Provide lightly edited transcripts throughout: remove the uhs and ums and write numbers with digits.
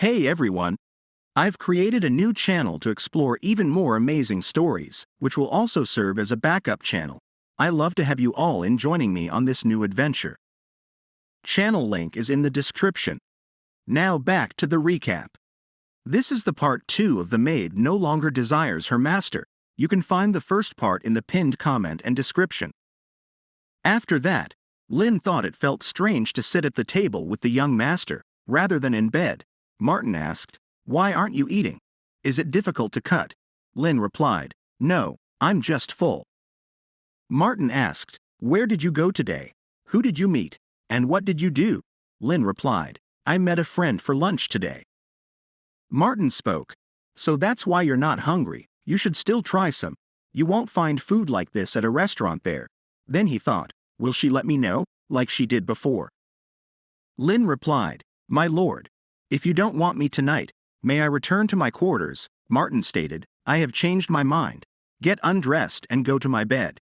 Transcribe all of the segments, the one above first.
Hey everyone! I've created a new channel to explore even more amazing stories, which will also serve as a backup channel. I love to have you all in joining me on this new adventure. Channel link is in the description. Now back to the recap. This is the part 2 of The Maid No Longer Desires Her Master. You can find the first part in the pinned comment and description. After that, Lynn thought it felt strange to sit at the table with the young master, rather than in bed. Martin asked, "Why aren't you eating? Is it difficult to cut?" Lynn replied, "No, I'm just full." Martin asked, "Where did you go today? Who did you meet? And what did you do?" Lynn replied, "I met a friend for lunch today." Martin spoke, "So that's why you're not hungry. You should still try some. You won't find food like this at a restaurant there." Then he thought, "Will she let me know, like she did before?" Lynn replied, "My lord, if you don't want me tonight, may I return to my quarters?" Martin stated, "I have changed my mind. Get undressed and go to my bed."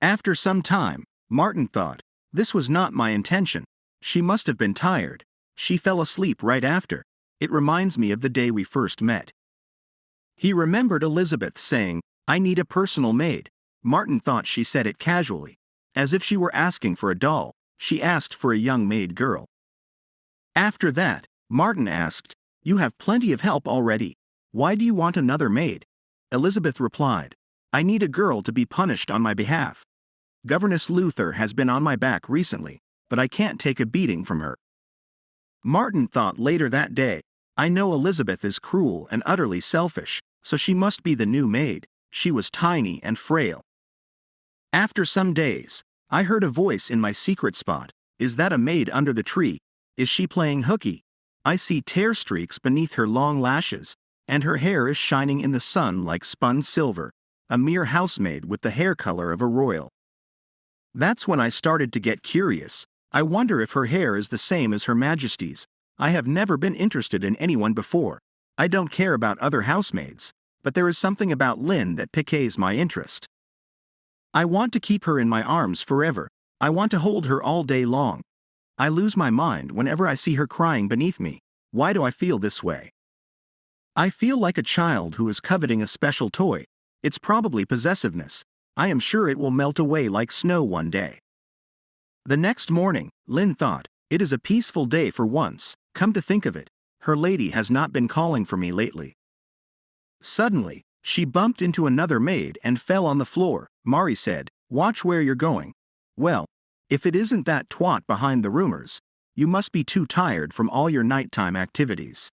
After some time, Martin thought, "This was not my intention. She must have been tired. She fell asleep right after. It reminds me of the day we first met." He remembered Elizabeth saying, "I need a personal maid." Martin thought she said it casually, as if she were asking for a doll. She asked for a young maid girl. After that, Martin asked, "You have plenty of help already. Why do you want another maid?" Elizabeth replied, "I need a girl to be punished on my behalf. Governess Luther has been on my back recently, but I can't take a beating from her." Martin thought later that day, "I know Elizabeth is cruel and utterly selfish, so she must be the new maid." She was tiny and frail. After some days, I heard a voice in my secret spot. "Is that a maid under the tree? Is she playing hooky? I see tear streaks beneath her long lashes, and her hair is shining in the sun like spun silver, a mere housemaid with the hair color of a royal." That's when I started to get curious. I wonder if her hair is the same as Her Majesty's. I have never been interested in anyone before. I don't care about other housemaids, but there is something about Lynn that piques my interest. I want to keep her in my arms forever. I want to hold her all day long. I lose my mind whenever I see her crying beneath me. Why do I feel this way? I feel like a child who is coveting a special toy. It's probably possessiveness. I am sure it will melt away like snow one day. The next morning, Lynn thought, "It is a peaceful day for once. Come to think of it, her lady has not been calling for me lately." Suddenly, she bumped into another maid and fell on the floor. Mari said, "Watch where you're going." "Well, if it isn't that twat behind the rumors, you must be too tired from all your nighttime activities."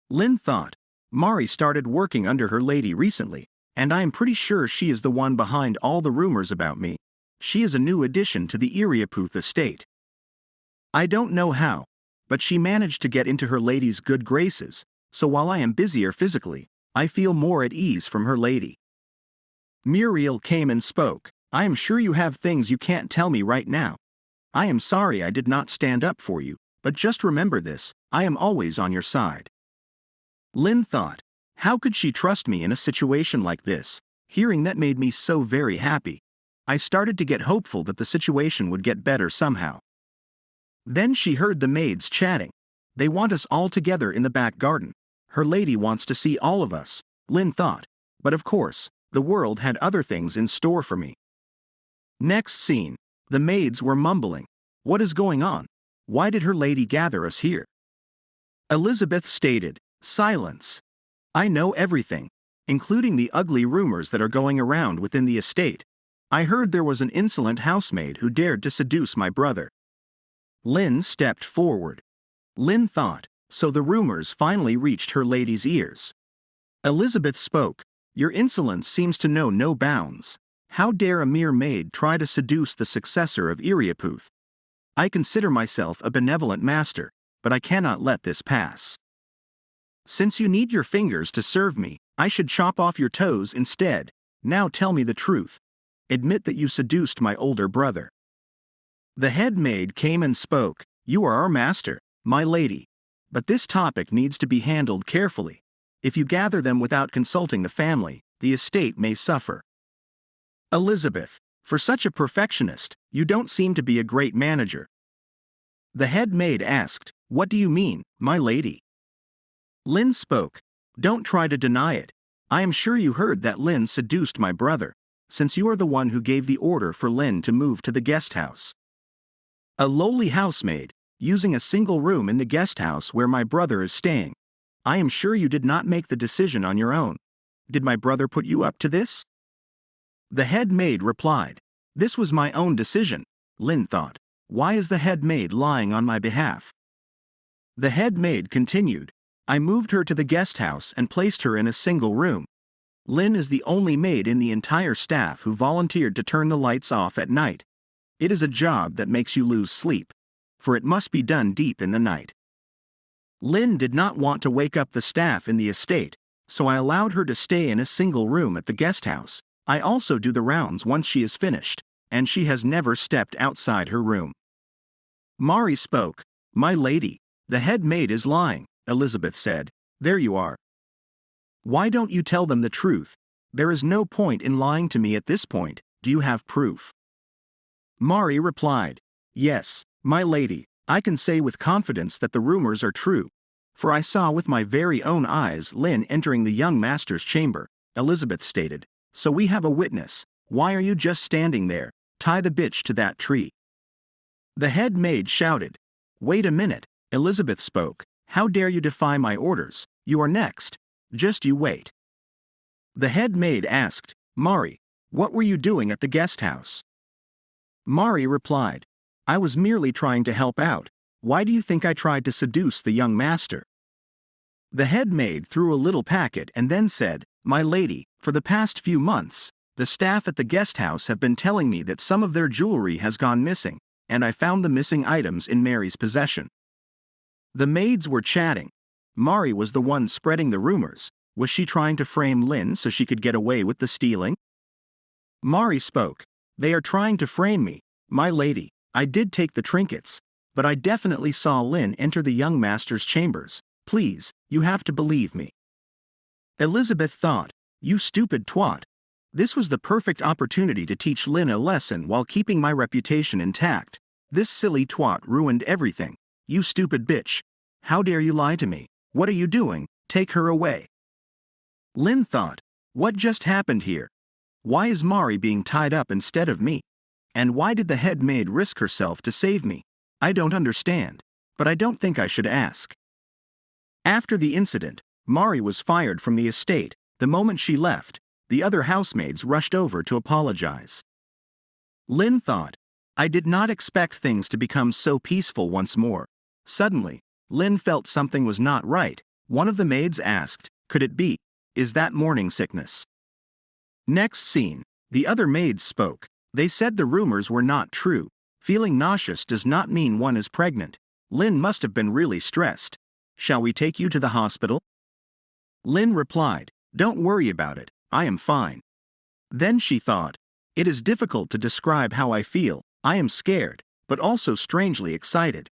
Lynn thought, "Mari started working under her lady recently, and I am pretty sure she is the one behind all the rumors about me. She is a new addition to the Iriaputh estate. I don't know how, but she managed to get into her lady's good graces, so while I am busier physically, I feel more at ease from her lady." Muriel came and spoke, "I am sure you have things you can't tell me right now. I am sorry I did not stand up for you, but just remember this, I am always on your side." Lynn thought, how could she trust me in a situation like this? Hearing that made me so very happy. I started to get hopeful that the situation would get better somehow. Then she heard the maids chatting. "They want us all together in the back garden. Her lady wants to see all of us," Lynn thought. But of course, the world had other things in store for me. Next scene, the maids were mumbling. "What is going on? Why did her lady gather us here?" Elizabeth stated, "Silence. I know everything, including the ugly rumors that are going around within the estate. I heard there was an insolent housemaid who dared to seduce my brother." Lynn stepped forward. Lynn thought, so the rumors finally reached her lady's ears. Elizabeth spoke, "Your insolence seems to know no bounds. How dare a mere maid try to seduce the successor of Iriaputh? I consider myself a benevolent master, but I cannot let this pass. Since you need your fingers to serve me, I should chop off your toes instead. Now tell me the truth. Admit that you seduced my older brother." The head maid came and spoke, "You are our master, my lady. But this topic needs to be handled carefully. If you gather them without consulting the family, the estate may suffer." Elizabeth, "For such a perfectionist, you don't seem to be a great manager." The head maid asked, What do you mean, my lady? Lin spoke. Don't try to deny it. I am sure you heard that Lin seduced my brother, since you are the one who gave the order for Lin to move to the guest house. A lowly housemaid, using a single room in the guest house where my brother is staying. I am sure you did not make the decision on your own. Did my brother put you up to this? The head maid replied. This was my own decision, Lin thought. Why is the head maid lying on my behalf? The head maid continued. I moved her to the guest house and placed her in a single room. Lin is the only maid in the entire staff who volunteered to turn the lights off at night. It is a job that makes you lose sleep, for it must be done deep in the night. Lin did not want to wake up the staff in the estate, so I allowed her to stay in a single room at the guest house. I also do the rounds once she is finished, and she has never stepped outside her room. Mari spoke. My lady, the head maid is lying, Elizabeth said. There you are. Why don't you tell them the truth? There is no point in lying to me at this point. Do you have proof? Mari replied. Yes, my lady, I can say with confidence that the rumors are true, for I saw with my very own eyes Lin entering the young master's chamber, Elizabeth stated. So we have a witness. Why are you just standing there? Tie the bitch to that tree. The head maid shouted. Wait a minute, Elizabeth spoke. How dare you defy my orders? You are next. Just you wait. The head maid asked, Mari, what were you doing at the guest house? Mari replied, I was merely trying to help out. Why do you think I tried to seduce the young master? The head maid threw a little packet and then said, My lady, for the past few months, the staff at the guest house have been telling me that some of their jewelry has gone missing, and I found the missing items in Mary's possession. The maids were chatting. Mari was the one spreading the rumors. Was she trying to frame Lin so she could get away with the stealing? Mari spoke. They are trying to frame me, my lady. I did take the trinkets, but I definitely saw Lin enter the young master's chambers. Please, you have to believe me. Elizabeth thought, you stupid twat. This was the perfect opportunity to teach Lin a lesson while keeping my reputation intact. This silly twat ruined everything. You stupid bitch. How dare you lie to me? What are you doing? Take her away. Lin thought, what just happened here? Why is Mari being tied up instead of me? And why did the head maid risk herself to save me? I don't understand, but I don't think I should ask. After the incident, Mari was fired from the estate. The moment she left, the other housemaids rushed over to apologize. Lin thought, I did not expect things to become so peaceful once more. Suddenly, Lin felt something was not right. One of the maids asked, could it be? Is that morning sickness? Next scene, the other maids spoke. They said the rumors were not true. Feeling nauseous does not mean one is pregnant. Lin must have been really stressed. Shall we take you to the hospital? Lin replied, don't worry about it, I am fine. Then she thought, it is difficult to describe how I feel. I am scared, but also strangely excited.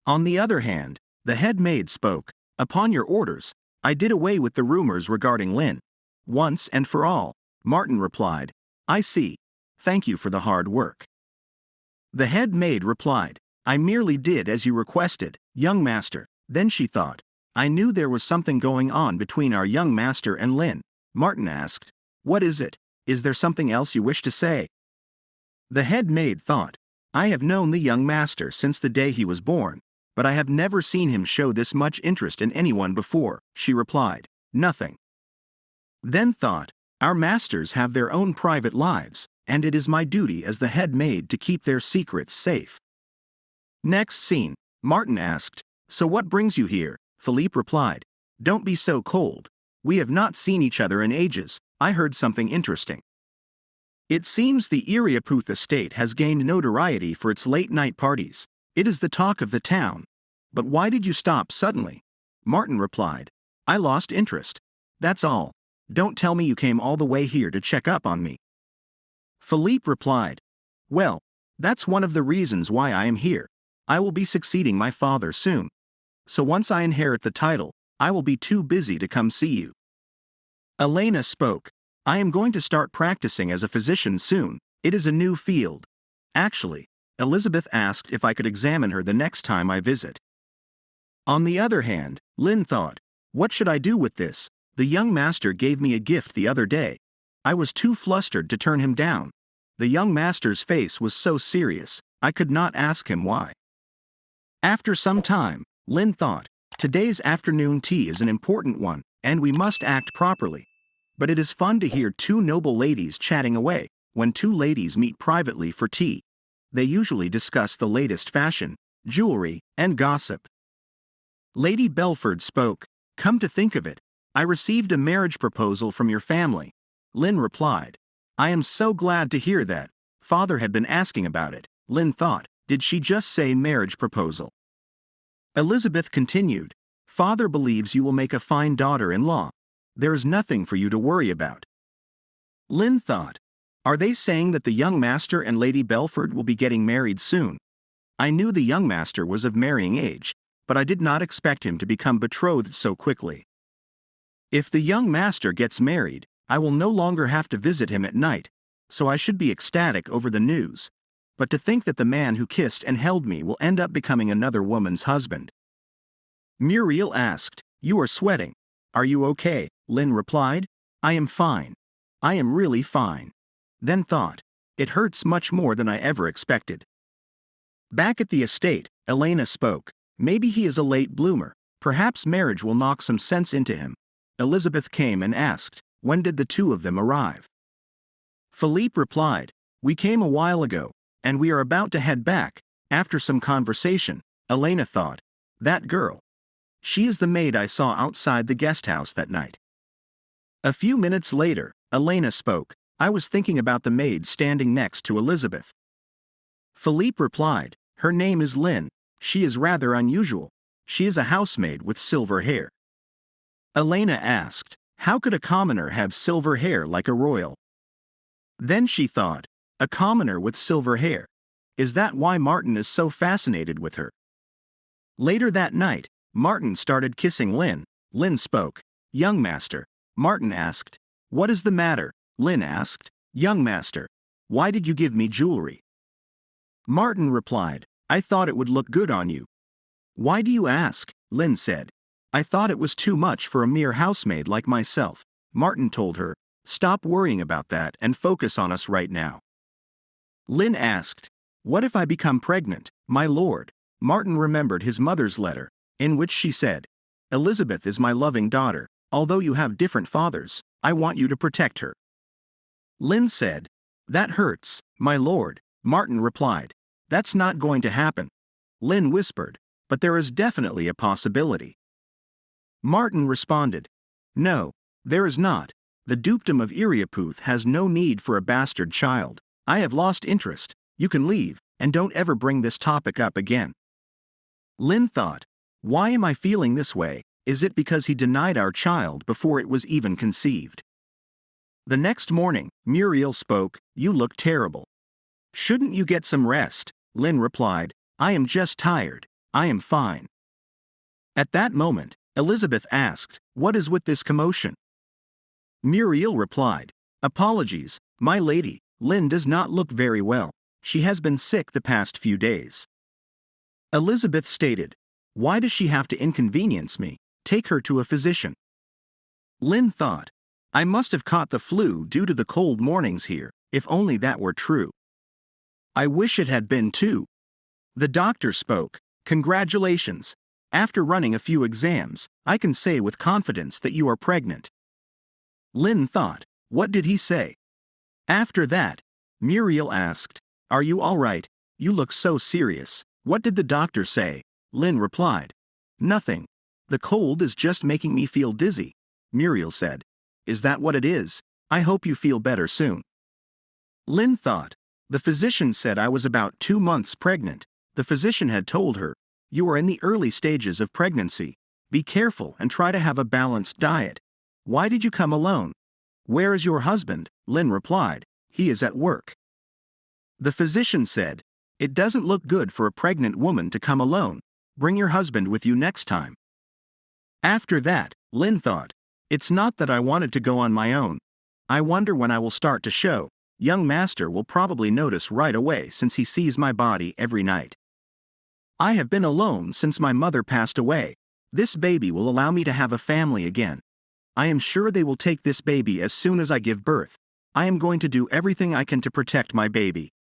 On the other hand, the head maid spoke. Upon your orders, I did away with the rumors regarding Lin. Once and for all, Martin replied. I see. Thank you for the hard work. The head maid replied. I merely did as you requested, young master. Then she thought. I knew there was something going on between our young master and Lin. Martin asked. What is it? Is there something else you wish to say? The head maid thought. I have known the young master since the day he was born, but I have never seen him show this much interest in anyone before, she replied. Nothing. Then thought, our masters have their own private lives, and it is my duty as the head maid to keep their secrets safe. Next scene, Martin asked, so what brings you here? Philippe replied, don't be so cold. We have not seen each other in ages. I heard something interesting. It seems the Iriaputh estate has gained notoriety for its late-night parties. It is the talk of the town. But why did you stop suddenly? Martin replied, I lost interest. That's all. Don't tell me you came all the way here to check up on me. Philippe replied, well, that's one of the reasons why I am here. I will be succeeding my father soon. So once I inherit the title, I will be too busy to come see you. Elena spoke. I am going to start practicing as a physician soon. It is a new field. Actually, Elizabeth asked if I could examine her the next time I visit. On the other hand, Lin thought, what should I do with this? The young master gave me a gift the other day. I was too flustered to turn him down. The young master's face was so serious, I could not ask him why. After some time, Lin thought, today's afternoon tea is an important one, and we must act properly. But it is fun to hear two noble ladies chatting away. When two ladies meet privately for tea, they usually discuss the latest fashion, jewelry, and gossip. Lady Belford spoke. Come to think of it, I received a marriage proposal from your family. Lin replied. I am so glad to hear that. Father had been asking about it. Lin thought, did she just say marriage proposal? Elizabeth continued. Father believes you will make a fine daughter-in-law. There is nothing for you to worry about. Lin thought, are they saying that the young master and Lady Belford will be getting married soon? I knew the young master was of marrying age, but I did not expect him to become betrothed so quickly. If the young master gets married, I will no longer have to visit him at night, so I should be ecstatic over the news. But to think that the man who kissed and held me will end up becoming another woman's husband. Muriel asked, you are sweating. Are you okay? Lin replied, I am fine. I am really fine. Then thought, it hurts much more than I ever expected. Back at the estate, Elena spoke. Maybe he is a late bloomer. Perhaps marriage will knock some sense into him. Elizabeth came and asked, when did the two of them arrive? Philippe replied, we came a while ago, and we are about to head back. After some conversation, Elena thought, that girl. She is the maid I saw outside the guest house that night. A few minutes later, Elena spoke. I was thinking about the maid standing next to Elizabeth. Philippe replied, her name is Lin. She is rather unusual. She is a housemaid with silver hair. Elena asked, how could a commoner have silver hair like a royal? Then she thought, a commoner with silver hair. Is that why Martin is so fascinated with her? Later that night, Martin started kissing Lin. Lin spoke. Young master. Martin asked. What is the matter? Lin asked. Young master. Why did you give me jewelry? Martin replied. I thought it would look good on you. Why do you ask? Lin said. I thought it was too much for a mere housemaid like myself. Martin told her. Stop worrying about that and focus on us right now. Lin asked. What if I become pregnant, my lord? Martin remembered his mother's letter, in which she said, Elizabeth is my loving daughter. Although you have different fathers, I want you to protect her. Lin said, that hurts, my lord. Martin replied, that's not going to happen. Lin whispered, but there is definitely a possibility. Martin responded, no, there is not. The dukedom of Iriaputh has no need for a bastard child. I have lost interest. You can leave, and don't ever bring this topic up again. Lin thought, why am I feeling this way? Is it because he denied our child before it was even conceived? The next morning, Muriel spoke, you look terrible. Shouldn't you get some rest? Lin replied, I am just tired. I am fine. At that moment, Elizabeth asked, what is with this commotion? Muriel replied, apologies, my lady, Lin does not look very well. She has been sick the past few days. Elizabeth stated, why does she have to inconvenience me? Take her to a physician. Lin thought, I must have caught the flu due to the cold mornings here, if only that were true. I wish it had been too. The doctor spoke, congratulations. After running a few exams, I can say with confidence that you are pregnant. Lin thought, what did he say? After that, Muriel asked, are you all right? You look so serious. What did the doctor say? Lin replied, nothing. The cold is just making me feel dizzy. Muriel said, is that what it is? I hope you feel better soon. Lin thought, the physician said I was about 2 months pregnant. The physician had told her, you are in the early stages of pregnancy. Be careful and try to have a balanced diet. Why did you come alone? Where is your husband? Lin replied, he is at work. The physician said, it doesn't look good for a pregnant woman to come alone. Bring your husband with you next time. After that, Lin thought, it's not that I wanted to go on my own. I wonder when I will start to show. Young master will probably notice right away since he sees my body every night. I have been alone since my mother passed away. This baby will allow me to have a family again. I am sure they will take this baby as soon as I give birth. I am going to do everything I can to protect my baby."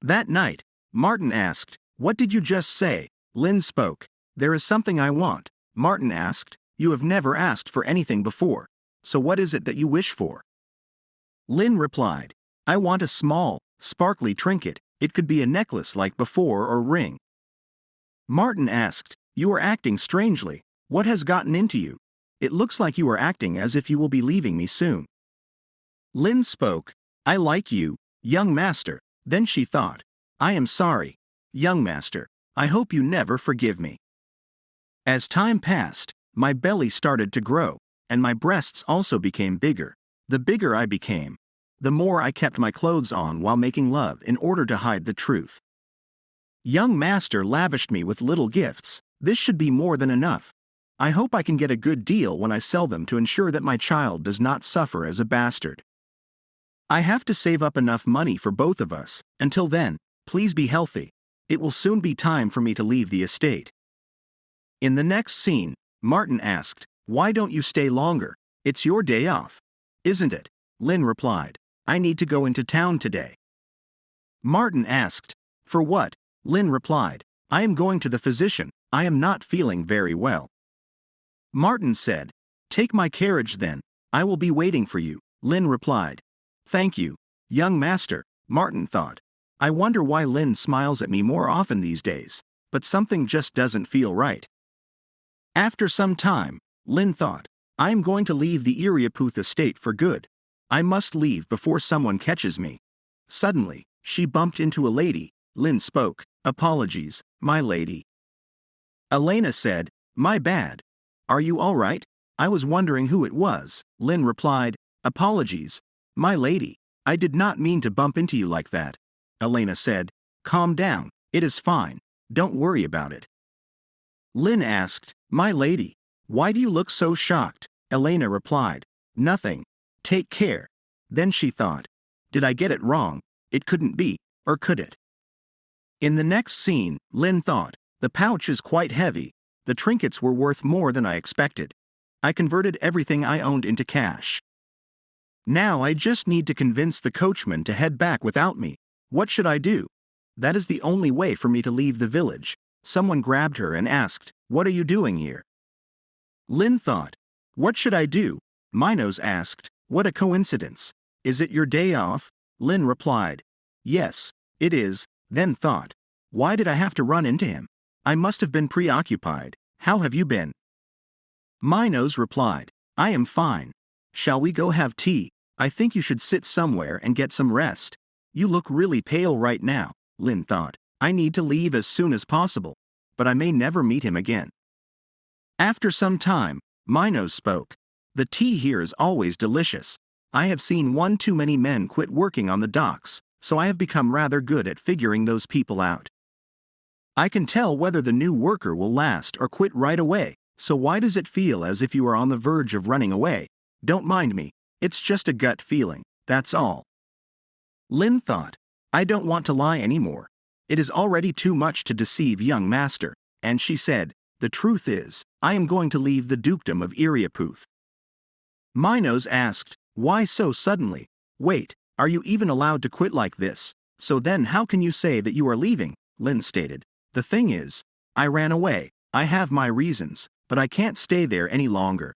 That night, Martin asked, "What did you just say?" Lin spoke. "There is something I want." Martin asked, "You have never asked for anything before. So what is it that you wish for?" Lin replied, "I want a small, sparkly trinket. It could be a necklace like before or ring." Martin asked, "You are acting strangely. What has gotten into you? It looks like you are acting as if you will be leaving me soon." Lin spoke, "I like you, young master." Then she thought, "I am sorry, young master. I hope you never forgive me." As time passed, my belly started to grow, and my breasts also became bigger. The bigger I became, the more I kept my clothes on while making love in order to hide the truth. Young master lavished me with little gifts. This should be more than enough. I hope I can get a good deal when I sell them to ensure that my child does not suffer as a bastard. I have to save up enough money for both of us. Until then, please be healthy. It will soon be time for me to leave the estate. In the next scene, Martin asked, "Why don't you stay longer? It's your day off, isn't it?" Lin replied, "I need to go into town today." Martin asked, "For what?" Lin replied, "I am going to the physician. I am not feeling very well." Martin said, "Take my carriage then. I will be waiting for you." Lin replied, "Thank you, young master." Martin thought, "I wonder why Lin smiles at me more often these days, but something just doesn't feel right." After some time, Lin thought, "I am going to leave the Iriaputh estate for good. I must leave before someone catches me." Suddenly, she bumped into a lady. Lin spoke, "Apologies, my lady." Elena said, "My bad. Are you all right? I was wondering who it was." Lin replied, "Apologies, my lady. I did not mean to bump into you like that." Elena said, "Calm down. It is fine. Don't worry about it." Lin asked, "My lady, why do you look so shocked?" Elena replied, "Nothing. Take care." Then she thought, "Did I get it wrong? It couldn't be, or could it?" In the next scene, Lin thought, "The pouch is quite heavy. The trinkets were worth more than I expected. I converted everything I owned into cash. Now I just need to convince the coachman to head back without me. What should I do? That is the only way for me to leave the village." Someone grabbed her and asked, "What are you doing here?" Lin thought, "What should I do?" Minos asked, "What a coincidence. Is it your day off?" Lin replied, "Yes, it is." Then thought, "Why did I have to run into him? I must have been preoccupied. How have you been?" Minos replied, "I am fine. Shall we go have tea? I think you should sit somewhere and get some rest. You look really pale right now." Lin thought, "I need to leave as soon as possible, but I may never meet him again." After some time, Minos spoke, "The tea here is always delicious. I have seen one too many men quit working on the docks, so I have become rather good at figuring those people out. I can tell whether the new worker will last or quit right away. So why does it feel as if you are on the verge of running away? Don't mind me. It's just a gut feeling, that's all." Lin thought, "I don't want to lie anymore. It is already too much to deceive young master." And she said, "The truth is, I am going to leave the dukedom of Iriaputh." Minos asked, "Why so suddenly? Wait, are you even allowed to quit like this? So then how can you say that you are leaving?" Lin stated, "The thing is, I ran away. I have my reasons, but I can't stay there any longer."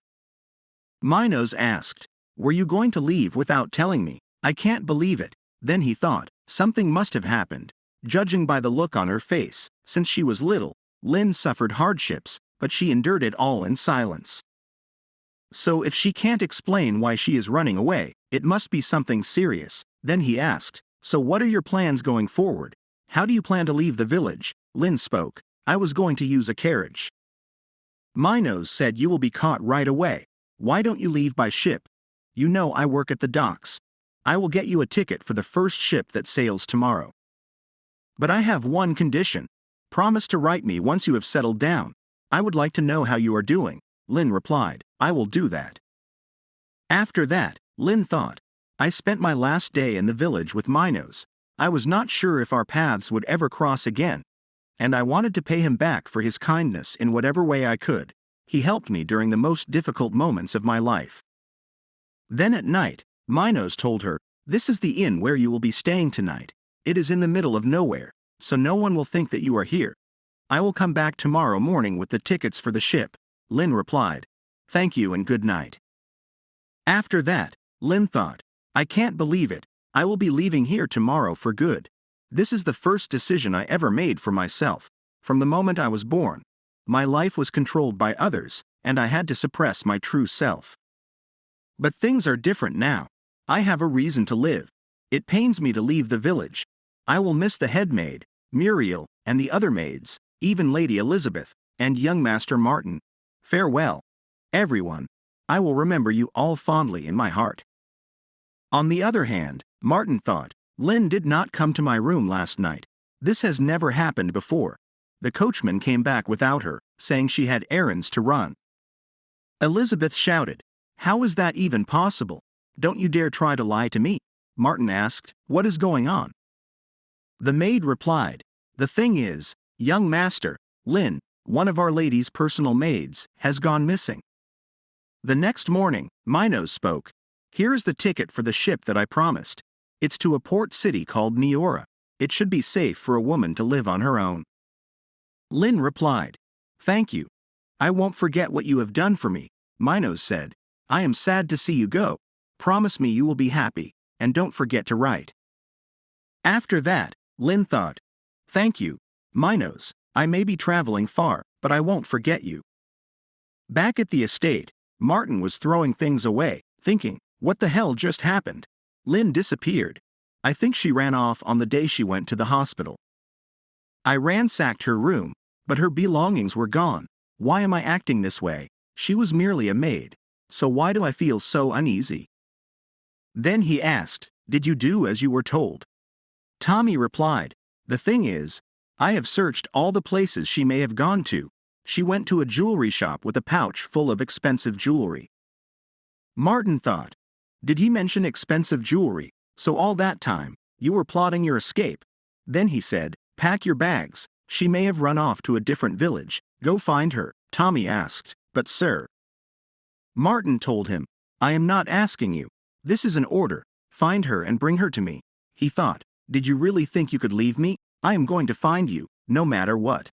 Minos asked, "Were you going to leave without telling me? I can't believe it." Then he thought, something must have happened. Judging by the look on her face, since she was little, Lin suffered hardships, but she endured it all in silence. So if she can't explain why she is running away, it must be something serious. Then he asked, "So what are your plans going forward? How do you plan to leave the village?" Lin spoke, "I was going to use a carriage." Minos said, "You will be caught right away. Why don't you leave by ship? You know I work at the docks. I will get you a ticket for the first ship that sails tomorrow. But I have one condition. Promise to write me once you have settled down. I would like to know how you are doing." Lin replied, "I will do that." After that, Lin thought, "I spent my last day in the village with Minos. I was not sure if our paths would ever cross again. and I wanted to pay him back for his kindness in whatever way I could. He helped me during the most difficult moments of my life. Then at night, Minos told her, "This is the inn where you will be staying tonight. It is in the middle of nowhere, so no one will think that you are here. I will come back tomorrow morning with the tickets for the ship." Lin replied, "Thank you and good night." After that, Lin thought, "I can't believe it, I will be leaving here tomorrow for good. This is the first decision I ever made for myself. From the moment I was born, my life was controlled by others, and I had to suppress my true self. But things are different now. I have a reason to live. It pains me to leave the village. I will miss the head maid, Muriel, and the other maids, even Lady Elizabeth, and young Master Martin. Farewell, everyone. I will remember you all fondly in my heart." On the other hand, Martin thought, "Lin did not come to my room last night. This has never happened before. The coachman came back without her, saying she had errands to run." Elizabeth shouted, "How is that even possible? Don't you dare try to lie to me." Martin asked, "What is going on?" The maid replied, "The thing is, young master, Lin, one of our lady's personal maids, has gone missing." The next morning, Minos spoke, "Here is the ticket for the ship that I promised. It's to a port city called Neora. It should be safe for a woman to live on her own." Lin replied, "Thank you. I won't forget what you have done for me." Minos said, "I am sad to see you go. Promise me you will be happy, and don't forget to write." After that, Lin thought, "Thank you, Minos. I may be traveling far, but I won't forget you." Back at the estate, Martin was throwing things away, thinking, "What the hell just happened? Lin disappeared. I think she ran off on the day she went to the hospital. I ransacked her room, but her belongings were gone. Why am I acting this way? She was merely a maid, so why do I feel so uneasy?" Then he asked, "Did you do as you were told?" Tommy replied, "The thing is, I have searched all the places she may have gone to. She went to a jewelry shop with a pouch full of expensive jewelry." Martin thought, "Did he mention expensive jewelry? So all that time, you were plotting your escape?" Then he said, "Pack your bags. She may have run off to a different village. Go find her." Tommy asked, "But sir..." Martin told him, "I am not asking you. This is an order. Find her and bring her to me." He thought, "Did you really think you could leave me? I am going to find you, no matter what."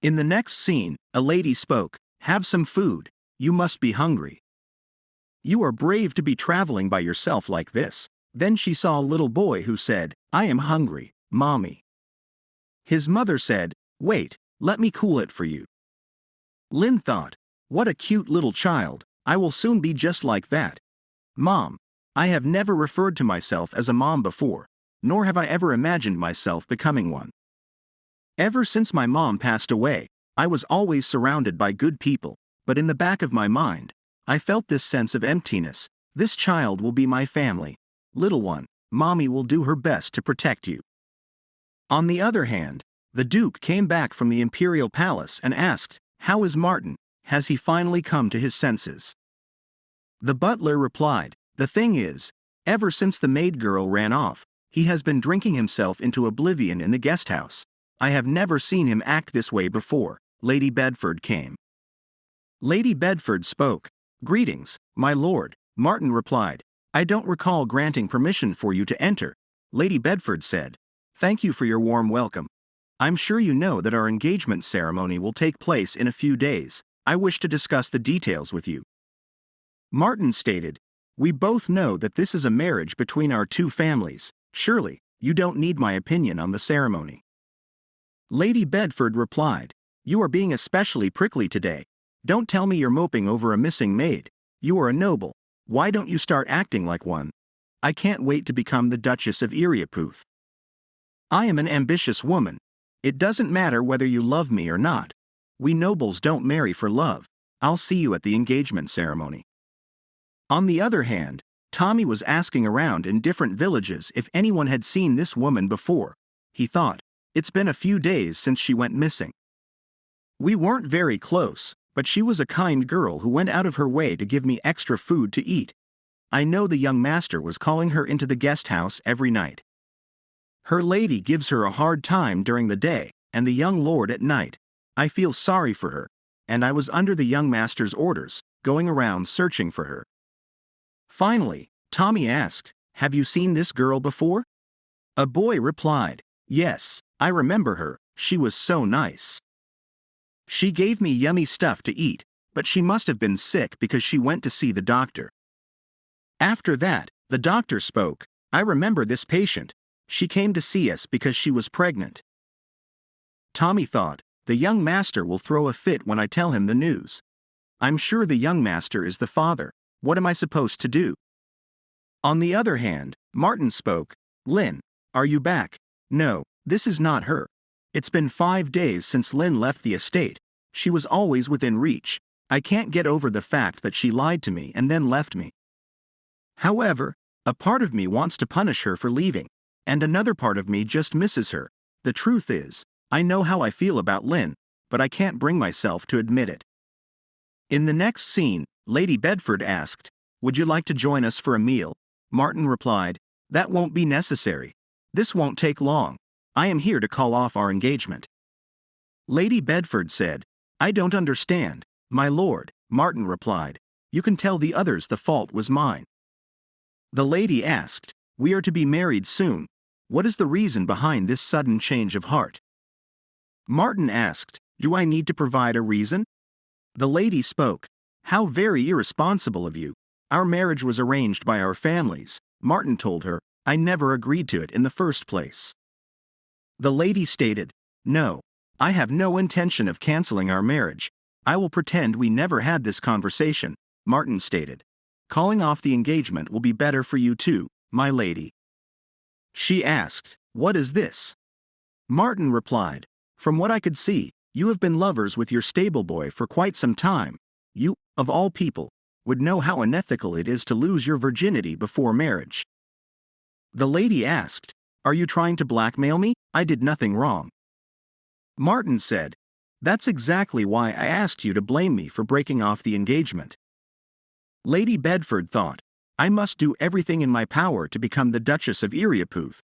In the next scene, a lady spoke, "Have some food. You must be hungry. You are brave to be traveling by yourself like this." Then she saw a little boy who said, "I am hungry, Mommy." His mother said, "Wait, let me cool it for you." Lin thought, "What a cute little child. I will soon be just like that. Mom." I have never referred to myself as a mom before, nor have I ever imagined myself becoming one. Ever since my mom passed away, I was always surrounded by good people, but in the back of my mind, I felt this sense of emptiness. This child will be my family. Little one, Mommy will do her best to protect you. On the other hand, the Duke came back from the imperial palace and asked, "How is Martin? Has he finally come to his senses?" The butler replied, "The thing is, ever since the maid girl ran off, he has been drinking himself into oblivion in the guest house. I have never seen him act this way before." Lady Bedford came. Lady Bedford spoke, "Greetings, my lord." Martin replied, "I don't recall granting permission for you to enter." Lady Bedford said, "Thank you for your warm welcome. I'm sure you know that our engagement ceremony will take place in a few days. I wish to discuss the details with you." Martin stated, "We both know that this is a marriage between our two families. Surely, you don't need my opinion on the ceremony." Lady Bedford replied, "You are being especially prickly today. Don't tell me you're moping over a missing maid. You are a noble. Why don't you start acting like one? I can't wait to become the Duchess of Iriaputh. I am an ambitious woman. It doesn't matter whether you love me or not. We nobles don't marry for love. I'll see you at the engagement ceremony." On the other hand, Tommy was asking around in different villages if anyone had seen this woman before. He thought, "It's been a few days since she went missing. We weren't very close, but she was a kind girl who went out of her way to give me extra food to eat. I know the young master was calling her into the guest house every night. Her lady gives her a hard time during the day, and the young lord at night. I feel sorry for her, and I was under the young master's orders, going around searching for her. Finally, Tommy asked, "Have you seen this girl before?" A boy replied, "Yes, I remember her, she was so nice. She gave me yummy stuff to eat, but she must have been sick because she went to see the doctor." After that, the doctor spoke, "I remember this patient. She came to see us because she was pregnant." Tommy thought, "The young master will throw a fit when I tell him the news. I'm sure the young master is the father. What am I supposed to do?" On the other hand, Martin spoke, "Lynn, are you back? No, this is not her. It's been 5 days since Lynn left the estate. She was always within reach. I can't get over the fact that she lied to me and then left me. However, a part of me wants to punish her for leaving, and another part of me just misses her. The truth is, I know how I feel about Lynn, but I can't bring myself to admit it." In the next scene, Lady Bedford asked, "Would you like to join us for a meal?" Martin replied, "That won't be necessary. This won't take long. I am here to call off our engagement." Lady Bedford said, "I don't understand, my lord." Martin replied, "You can tell the others the fault was mine." The lady asked, "We are to be married soon. What is the reason behind this sudden change of heart?" Martin asked, "Do I need to provide a reason?" The lady spoke, "How very irresponsible of you. Our marriage was arranged by our families." Martin told her, "I never agreed to it in the first place." The lady stated, "No, I have no intention of canceling our marriage. I will pretend we never had this conversation." Martin stated, "Calling off the engagement will be better for you too, my lady." She asked, "What is this?" Martin replied, "From what I could see, you have been lovers with your stable boy for quite some time. You, of all people, would know how unethical it is to lose your virginity before marriage." The lady asked, "Are you trying to blackmail me? I did nothing wrong." Martin said, "That's exactly why I asked you to blame me for breaking off the engagement." Lady Bedford thought, "I must do everything in my power to become the Duchess of Iriapooth.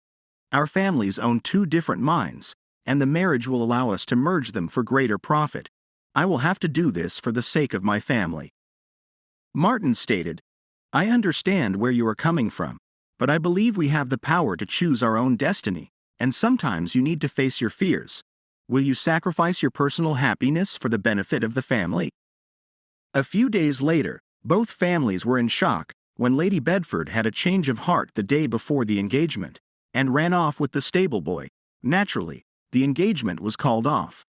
Our families own 2 different mines, and the marriage will allow us to merge them for greater profit. I will have to do this for the sake of my family." Martin stated, "I understand where you are coming from, but I believe we have the power to choose our own destiny, and sometimes you need to face your fears. Will you sacrifice your personal happiness for the benefit of the family?" A few days later, both families were in shock when Lady Bedford had a change of heart the day before the engagement, and ran off with the stable boy. Naturally, the engagement was called off.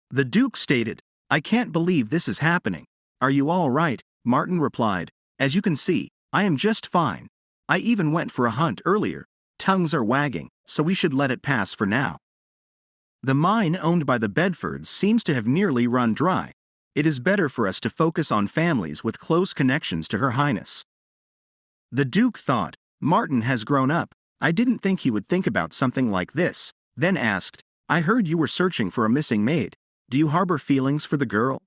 The Duke stated, "I can't believe this is happening. Are you all right?" Martin replied, "As you can see, I am just fine. I even went for a hunt earlier. Tongues are wagging, so we should let it pass for now. The mine owned by the Bedfords seems to have nearly run dry. It is better for us to focus on families with close connections to Her Highness." The Duke thought, "Martin has grown up. I didn't think he would think about something like this," then asked, "I heard you were searching for a missing maid. Do you harbor feelings for the girl?"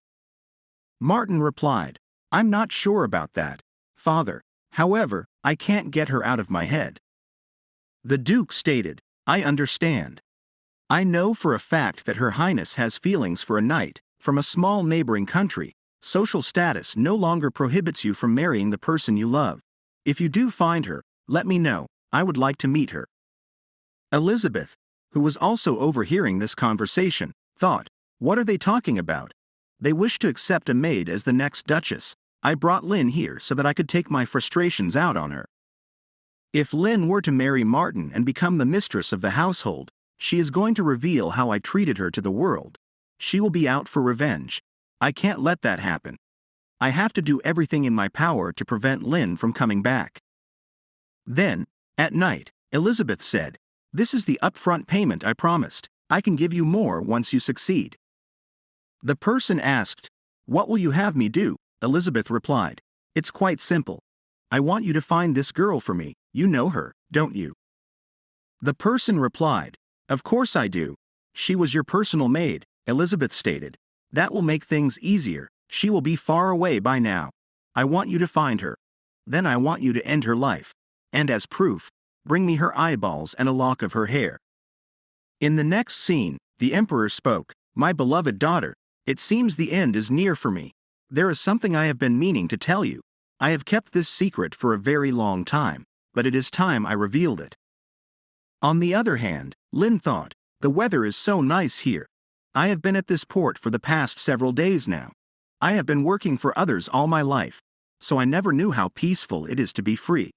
Martin replied, "I'm not sure about that, father. However, I can't get her out of my head." The Duke stated, "I understand. I know for a fact that Her Highness has feelings for a knight from a small neighboring country. Social status no longer prohibits you from marrying the person you love. If you do find her, let me know. I would like to meet her." Elizabeth, who was also overhearing this conversation, thought, "What are they talking about? They wish to accept a maid as the next Duchess. I brought Lynn here so that I could take my frustrations out on her. If Lynn were to marry Martin and become the mistress of the household, she is going to reveal how I treated her to the world. She will be out for revenge. I can't let that happen. I have to do everything in my power to prevent Lynn from coming back." Then, at night, Elizabeth said, "This is the upfront payment I promised. I can give you more once you succeed." The person asked, "What will you have me do?" Elizabeth replied, "It's quite simple. I want you to find this girl for me. You know her, don't you?" The person replied, "Of course I do. She was your personal maid," Elizabeth stated. "That will make things easier. She will be far away by now. I want you to find her. Then I want you to end her life. And as proof, bring me her eyeballs and a lock of her hair." In the next scene, The emperor spoke, "My beloved daughter, it seems the end is near for me. There is something I have been meaning to tell you. I have kept this secret for a very long time, but it is time I revealed it." On the other hand, Lin thought, "The weather is so nice here. I have been at this port for the past several days now. I have been working for others all my life, so I never knew how peaceful it is to be free."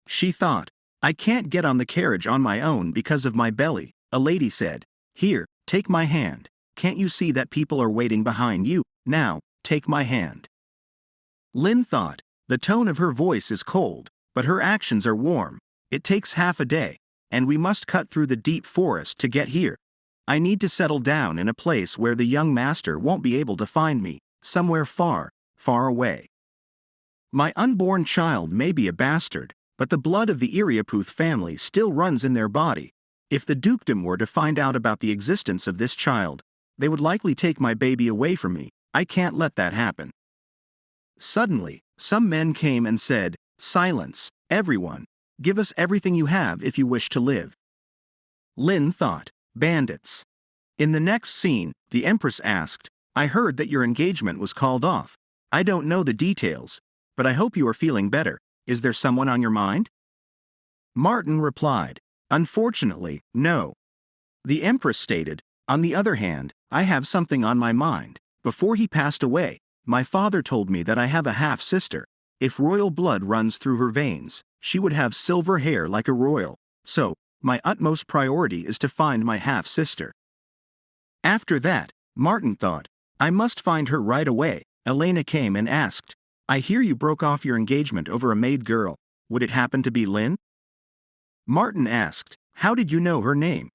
She thought, "I can't get on the carriage on my own because of my belly." A lady said, "Here, take my hand. Can't you see that people are waiting behind you? Now, take my hand." Lin thought, the tone of her voice is cold, but her actions are warm. It takes half a day, and we must cut through the deep forest to get here. I need to settle down in a place where the young master won't be able to find me, somewhere far, far away. My unborn child may be a bastard, but the blood of the Iriaputh family still runs in their body. If the dukedom were to find out about the existence of this child, they would likely take my baby away from me. I can't let that happen. Suddenly, some men came and said, "Silence, everyone. Give us everything you have if you wish to live." Lin thought, bandits. In the next scene, the empress asked, "I heard that your engagement was called off. I don't know the details, but I hope you are feeling better. Is there someone on your mind?" Martin replied, "Unfortunately, no." The empress stated, "On the other hand, I have something on my mind. Before he passed away, my father told me that I have a half-sister. If royal blood runs through her veins, she would have silver hair like a royal. So, my utmost priority is to find my half-sister." After that, Martin thought, "I must find her right away." Elena came and asked, "I hear you broke off your engagement over a maid girl. Would it happen to be Lin?" Martin asked, "How did you know her name?"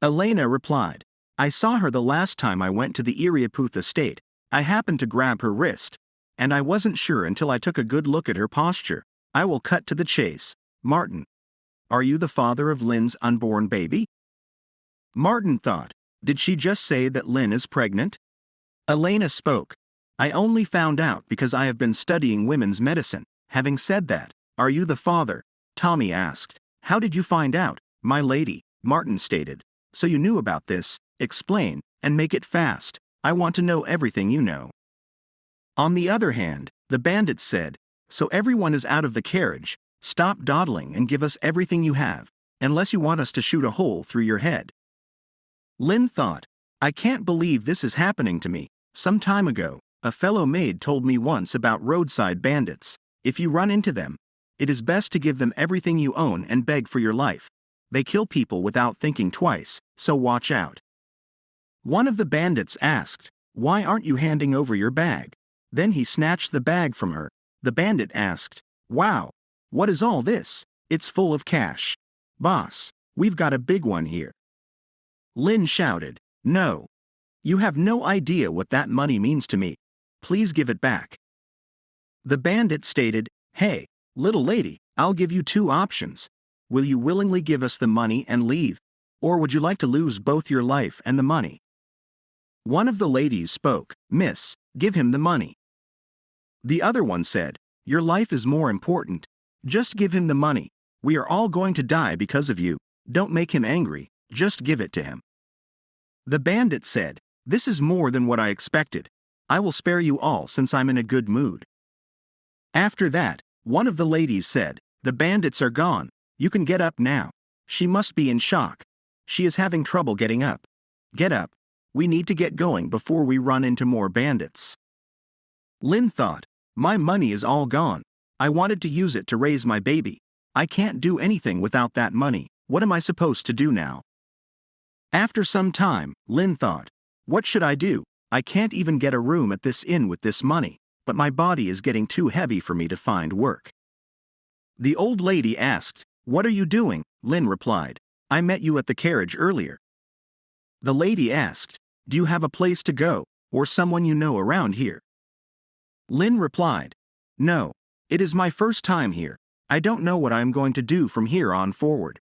Elena replied, "I saw her the last time I went to the Iriaputh estate. I happened to grab her wrist, and I wasn't sure until I took a good look at her posture." I will cut to the chase. Martin, are you the father of Lin's unborn baby? Martin thought, did she just say that Lin is pregnant? Elena spoke, I only found out because I have been studying women's medicine. Having said that, are you the father? Tommy asked. How did you find out, my lady? Martin stated. So you knew about this, explain, and make it fast. I want to know everything you know. On the other hand, the bandit said, so everyone is out of the carriage, stop dawdling and give us everything you have, unless you want us to shoot a hole through your head. Lin thought, I can't believe this is happening to me. Some time ago, a fellow maid told me once about roadside bandits. If you run into them, it is best to give them everything you own and beg for your life. They kill people without thinking twice, so watch out. One of the bandits asked, why aren't you handing over your bag? Then he snatched the bag from her. The bandit asked, wow, what is all this? It's full of cash. Boss, we've got a big one here. Lin shouted, no. You have no idea what that money means to me. Please give it back. The bandit stated, hey, little lady, I'll give you two options. Will you willingly give us the money and leave? Or would you like to lose both your life and the money? One of the ladies spoke, Miss, give him the money. The other one said, your life is more important. Just give him the money. We are all going to die because of you. Don't make him angry, just give it to him. The bandit said, this is more than what I expected. I will spare you all since I'm in a good mood. After that, one of the ladies said, the bandits are gone. You can get up now. She must be in shock. She is having trouble getting up. Get up. We need to get going before we run into more bandits. Lin thought, my money is all gone. I wanted to use it to raise my baby. I can't do anything without that money. What am I supposed to do now? After some time, Lin thought, what should I do? I can't even get a room at this inn with this money, but my body is getting too heavy for me to find work. The old lady asked, what are you doing? Lin replied, I met you at the carriage earlier. The lady asked, do you have a place to go, or someone you know around here? Lin replied, no, it is my first time here. I don't know what I am going to do from here on forward.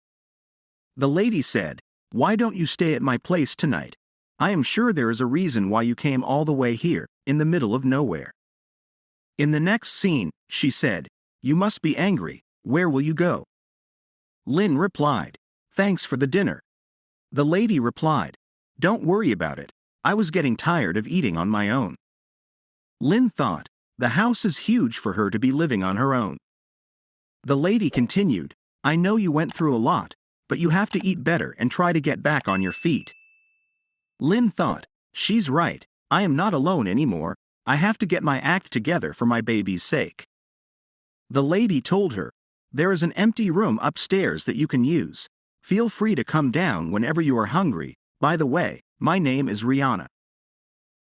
The lady said, why don't you stay at my place tonight? I am sure there is a reason why you came all the way here, in the middle of nowhere. In the next scene, she said, you must be angry. Where will you go? Lin replied, thanks for the dinner. The lady replied, Don't worry about it. I was getting tired of eating on my own. Lin thought, the house is huge for her to be living on her own. The lady continued, I know you went through a lot, but you have to eat better and try to get back on your feet. Lin thought, she's right, I am not alone anymore, I have to get my act together for my baby's sake. The lady told her, there is an empty room upstairs that you can use. Feel free to come down whenever you are hungry. By the way, my name is Rihanna.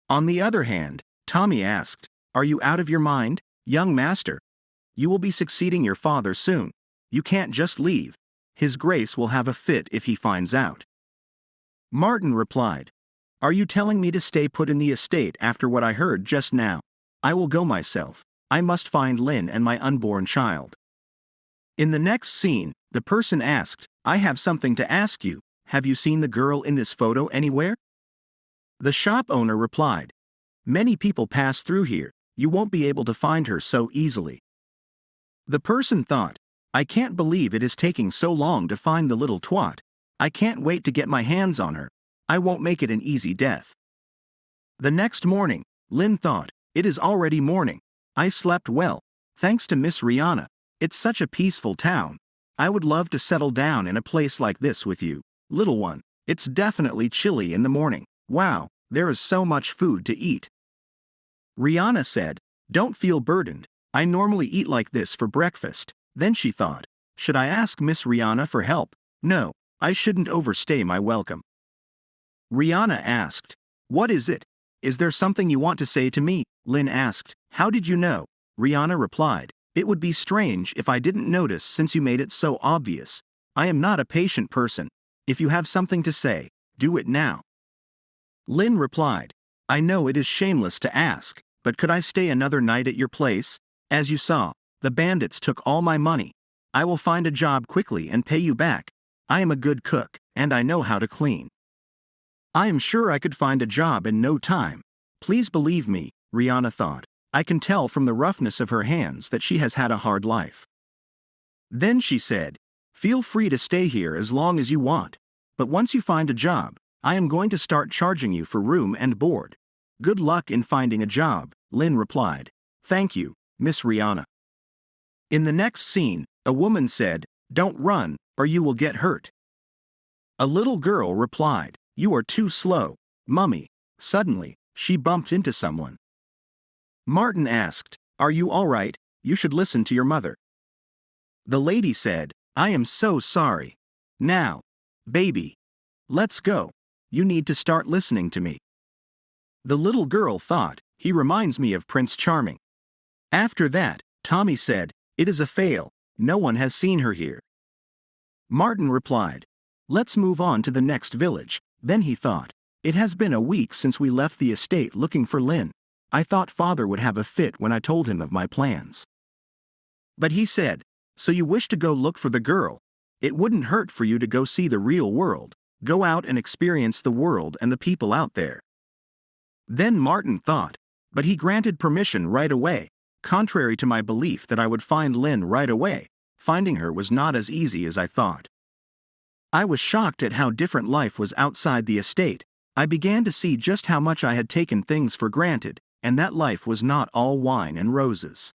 On the other hand, Tommy asked, are you out of your mind, young master? You will be succeeding your father soon. You can't just leave. His Grace will have a fit if he finds out. Martin replied, are you telling me to stay put in the estate after what I heard just now? I will go myself. I must find Lin and my unborn child. In the next scene, the person asked, I have something to ask you. Have you seen the girl in this photo anywhere? The shop owner replied, many people pass through here. You won't be able to find her so easily. The person thought, I can't believe it is taking so long to find the little twat. I can't wait to get my hands on her. I won't make it an easy death. The next morning, Lin thought, it is already morning. I slept well, thanks to Miss Rihanna. It's such a peaceful town. I would love to settle down in a place like this with you, little one. It's definitely chilly in the morning. Wow, there is so much food to eat. Rihanna said, don't feel burdened. I normally eat like this for breakfast. Then she thought, should I ask Miss Rihanna for help? No, I shouldn't overstay my welcome. Rihanna asked, what is it? Is there something you want to say to me? Lin asked, how did you know? Rihanna replied, it would be strange if I didn't notice since you made it so obvious. I am not a patient person. If you have something to say, do it now. Lin replied, I know it is shameless to ask, but could I stay another night at your place? As you saw, the bandits took all my money. I will find a job quickly and pay you back. I am a good cook, and I know how to clean. I am sure I could find a job in no time. Please believe me, Rihanna thought. I can tell from the roughness of her hands that she has had a hard life. Then she said, feel free to stay here as long as you want. But once you find a job, I am going to start charging you for room and board. Good luck in finding a job, Lin replied. Thank you, Miss Rihanna. In the next scene, a woman said, don't run, or you will get hurt. A little girl replied, you are too slow, Mummy. Suddenly, she bumped into someone. Martin asked, are you all right? You should listen to your mother. The lady said, I am so sorry. Now, baby, let's go. You need to start listening to me. The little girl thought, he reminds me of Prince Charming. After that, Tommy said, it is a fail. No one has seen her here. Martin replied, let's move on to the next village. Then he thought, it has been a week since we left the estate looking for Lin. I thought father would have a fit when I told him of my plans. But he said, so you wish to go look for the girl? It wouldn't hurt for you to go see the real world. Go out and experience the world and the people out there. Then Martin thought, but he granted permission right away. Contrary to my belief that I would find Lin right away, finding her was not as easy as I thought. I was shocked at how different life was outside the estate. I began to see just how much I had taken things for granted, and that life was not all wine and roses.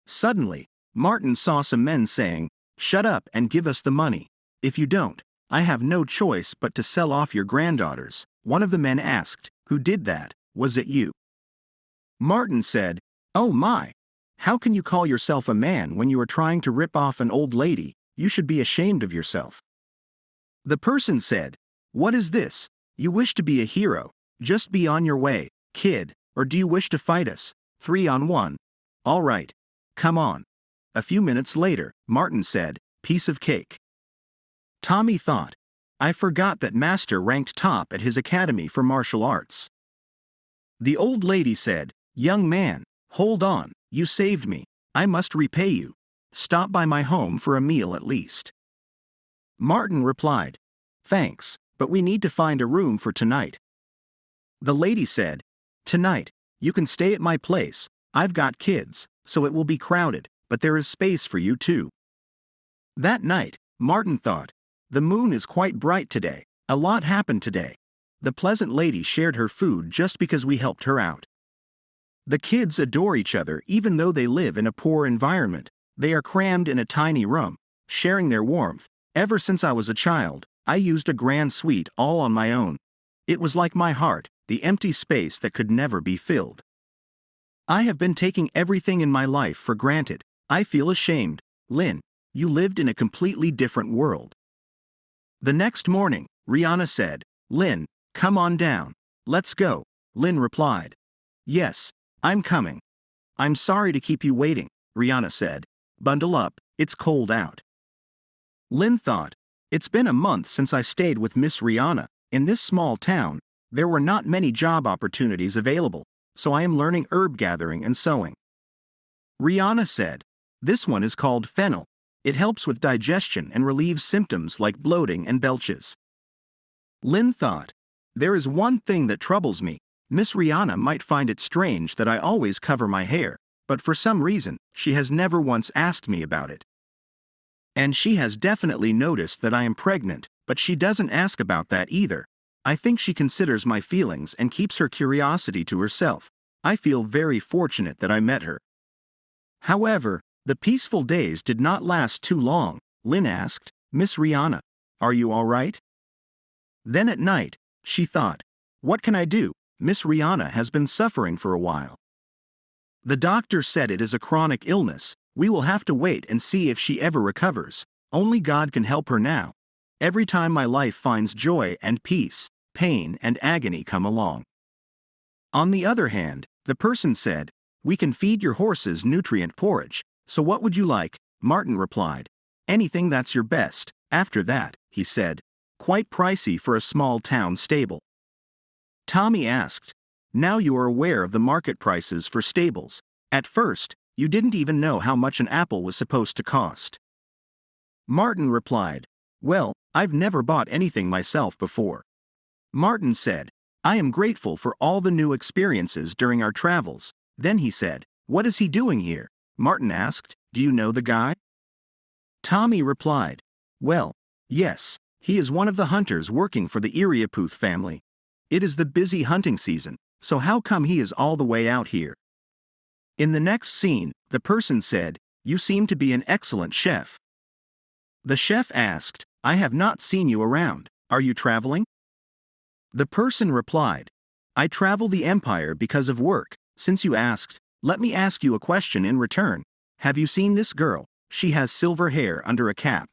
Suddenly, Martin saw some men saying, shut up and give us the money. If you don't, I have no choice but to sell off your granddaughters. One of the men asked, who did that? Was it you? Martin said, oh my! How can you call yourself a man when you are trying to rip off an old lady? You should be ashamed of yourself. The person said, what is this? You wish to be a hero? Just be on your way, kid, or do you wish to fight us? 3-on-1. All right. Come on. A few minutes later, Martin said, piece of cake. Tommy thought, I forgot that Master ranked top at his academy for martial arts. The old lady said, young man, hold on, you saved me. I must repay you. Stop by my home for a meal at least. Martin replied, thanks, but we need to find a room for tonight. The lady said, tonight, you can stay at my place. I've got kids, so it will be crowded, but there is space for you too. That night, Martin thought, the moon is quite bright today. A lot happened today. The pleasant lady shared her food just because we helped her out. The kids adore each other even though they live in a poor environment. They are crammed in a tiny room, sharing their warmth. Ever since I was a child, I used a grand suite all on my own. It was like my heart, the empty space that could never be filled. I have been taking everything in my life for granted. I feel ashamed. Lin, you lived in a completely different world. The next morning, Rihanna said, Lin, come on down. Let's go. Lin replied. Yes, I'm coming. I'm sorry to keep you waiting, Rihanna said. Bundle up, it's cold out. Lin thought, it's been a month since I stayed with Miss Rihanna. In this small town, there were not many job opportunities available, so I am learning herb gathering and sewing. Rihanna said, this one is called fennel. It helps with digestion and relieves symptoms like bloating and belches. Lin thought, there is one thing that troubles me. Miss Rihanna might find it strange that I always cover my hair, but for some reason, she has never once asked me about it. And she has definitely noticed that I am pregnant, but she doesn't ask about that either. I think she considers my feelings and keeps her curiosity to herself. I feel very fortunate that I met her. However, the peaceful days did not last too long. Lin asked, Miss Rihanna, are you all right? Then at night, she thought, what can I do? Miss Rihanna has been suffering for a while. The doctor said it is a chronic illness. We will have to wait and see if she ever recovers. Only God can help her now. Every time my life finds joy and peace, pain and agony come along. On the other hand, the person said, we can feed your horses nutrient porridge. So what would you like? Martin replied. Anything that's your best. After that, he said, quite pricey for a small town stable. Tommy asked, now you are aware of the market prices for stables. At first, you didn't even know how much an apple was supposed to cost. Martin replied, well, I've never bought anything myself before. Martin said, I am grateful for all the new experiences during our travels. Then he said, what is he doing here? Martin asked, do you know the guy? Tommy replied, well, yes, he is one of the hunters working for the Iriaputh family. It is the busy hunting season, so how come he is all the way out here? In the next scene, the person said, you seem to be an excellent chef. The chef asked, I have not seen you around. Are you traveling? The person replied, I travel the empire because of work. Since you asked, let me ask you a question in return. Have you seen this girl? She has silver hair under a cap.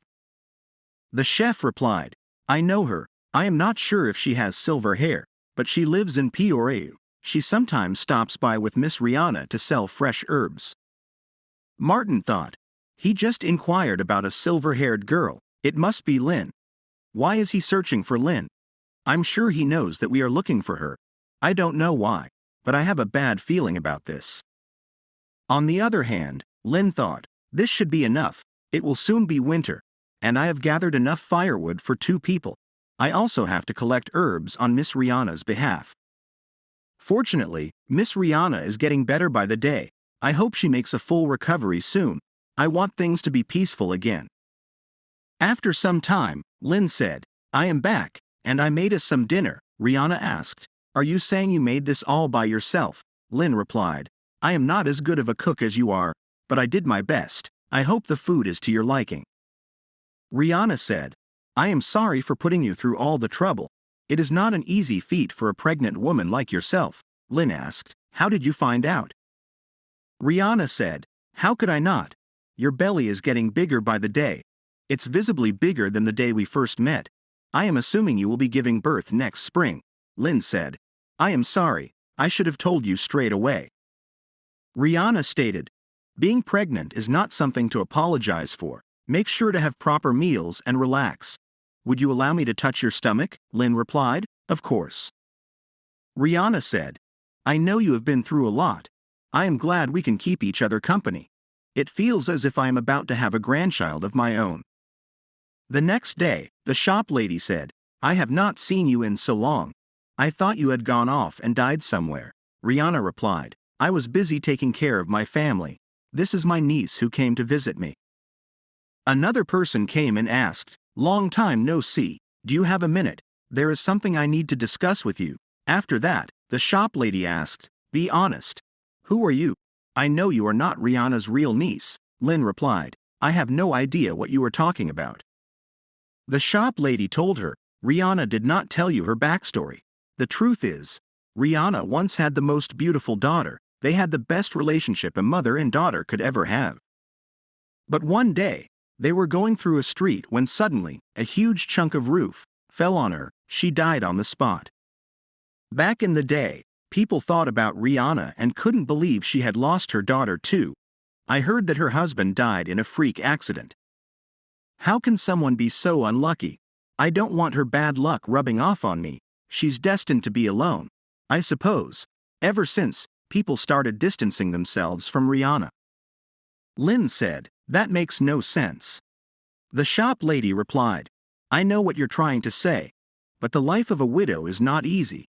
The chef replied, I know her. I am not sure if she has silver hair, but she lives in Pioreu. She sometimes stops by with Miss Rihanna to sell fresh herbs. Martin thought, he just inquired about a silver-haired girl. It must be Lin. Why is he searching for Lin? I'm sure he knows that we are looking for her. I don't know why, but I have a bad feeling about this. On the other hand, Lin thought, this should be enough. It will soon be winter, and I have gathered enough firewood for 2 people. I also have to collect herbs on Miss Rihanna's behalf. Fortunately, Miss Rihanna is getting better by the day. I hope she makes a full recovery soon. I want things to be peaceful again. After some time, Lin said, I am back, and I made us some dinner. Rihanna asked, are you saying you made this all by yourself? Lin replied, I am not as good of a cook as you are, but I did my best. I hope the food is to your liking. Rihanna said, I am sorry for putting you through all the trouble. It is not an easy feat for a pregnant woman like yourself. Lin asked, how did you find out? Rihanna said, how could I not? Your belly is getting bigger by the day. It's visibly bigger than the day we first met. I am assuming you will be giving birth next spring. Lin said, I am sorry, I should have told you straight away. Rihanna stated, being pregnant is not something to apologize for. Make sure to have proper meals and relax. Would you allow me to touch your stomach? Lin replied, of course. Rihanna said, I know you have been through a lot. I am glad we can keep each other company. It feels as if I am about to have a grandchild of my own. The next day, the shop lady said, I have not seen you in so long. I thought you had gone off and died somewhere. Rihanna replied, I was busy taking care of my family. This is my niece who came to visit me. Another person came and asked, long time no see. Do you have a minute? There is something I need to discuss with you. After that, the shop lady asked, be honest. Who are you? I know you are not Rihanna's real niece, Lin replied. I have no idea what you are talking about. The shop lady told her, Rihanna did not tell you her backstory. The truth is, Rihanna once had the most beautiful daughter. They had the best relationship a mother and daughter could ever have. But one day, they were going through a street when suddenly, a huge chunk of roof fell on her. She died on the spot. Back in the day, people thought about Rihanna and couldn't believe she had lost her daughter too. I heard that her husband died in a freak accident. How can someone be so unlucky? I don't want her bad luck rubbing off on me. She's destined to be alone. I suppose. Ever since, people started distancing themselves from Rihanna. Lin said, that makes no sense. The shop lady replied, I know what you're trying to say, but the life of a widow is not easy.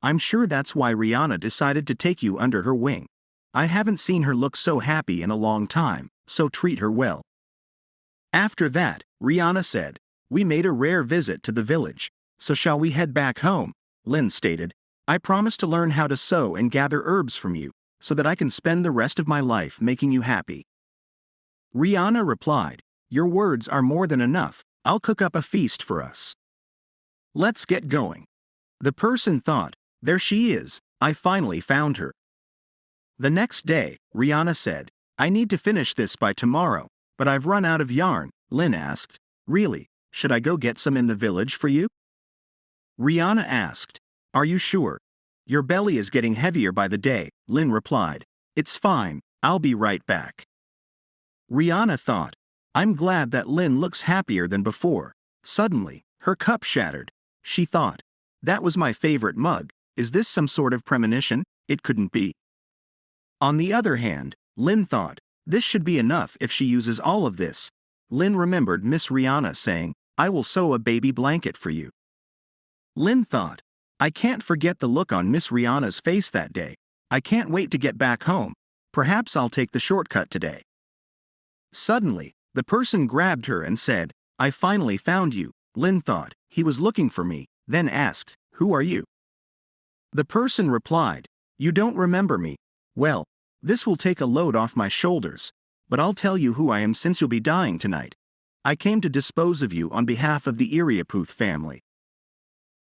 I'm sure that's why Rihanna decided to take you under her wing. I haven't seen her look so happy in a long time, so treat her well. After that, Rihanna said, we made a rare visit to the village, so shall we head back home? Lin stated, I promise to learn how to sew and gather herbs from you, so that I can spend the rest of my life making you happy. Rihanna replied, your words are more than enough. I'll cook up a feast for us. Let's get going. The person thought, there she is, I finally found her. The next day, Rihanna said, I need to finish this by tomorrow, but I've run out of yarn. Lin asked, really, should I go get some in the village for you? Rihanna asked, are you sure? Your belly is getting heavier by the day, Lin replied. It's fine, I'll be right back. Rihanna thought, I'm glad that Lin looks happier than before. Suddenly, her cup shattered. She thought, that was my favorite mug. Is this some sort of premonition? It couldn't be. On the other hand, Lin thought, this should be enough if she uses all of this. Lin remembered Miss Rihanna saying, I will sew a baby blanket for you. Lin thought, I can't forget the look on Miss Rihanna's face that day. I can't wait to get back home. Perhaps I'll take the shortcut today. Suddenly, the person grabbed her and said, I finally found you. Lin thought, he was looking for me, then asked, who are you? The person replied, you don't remember me. Well, this will take a load off my shoulders, but I'll tell you who I am since you'll be dying tonight. I came to dispose of you on behalf of the Iriaputh family.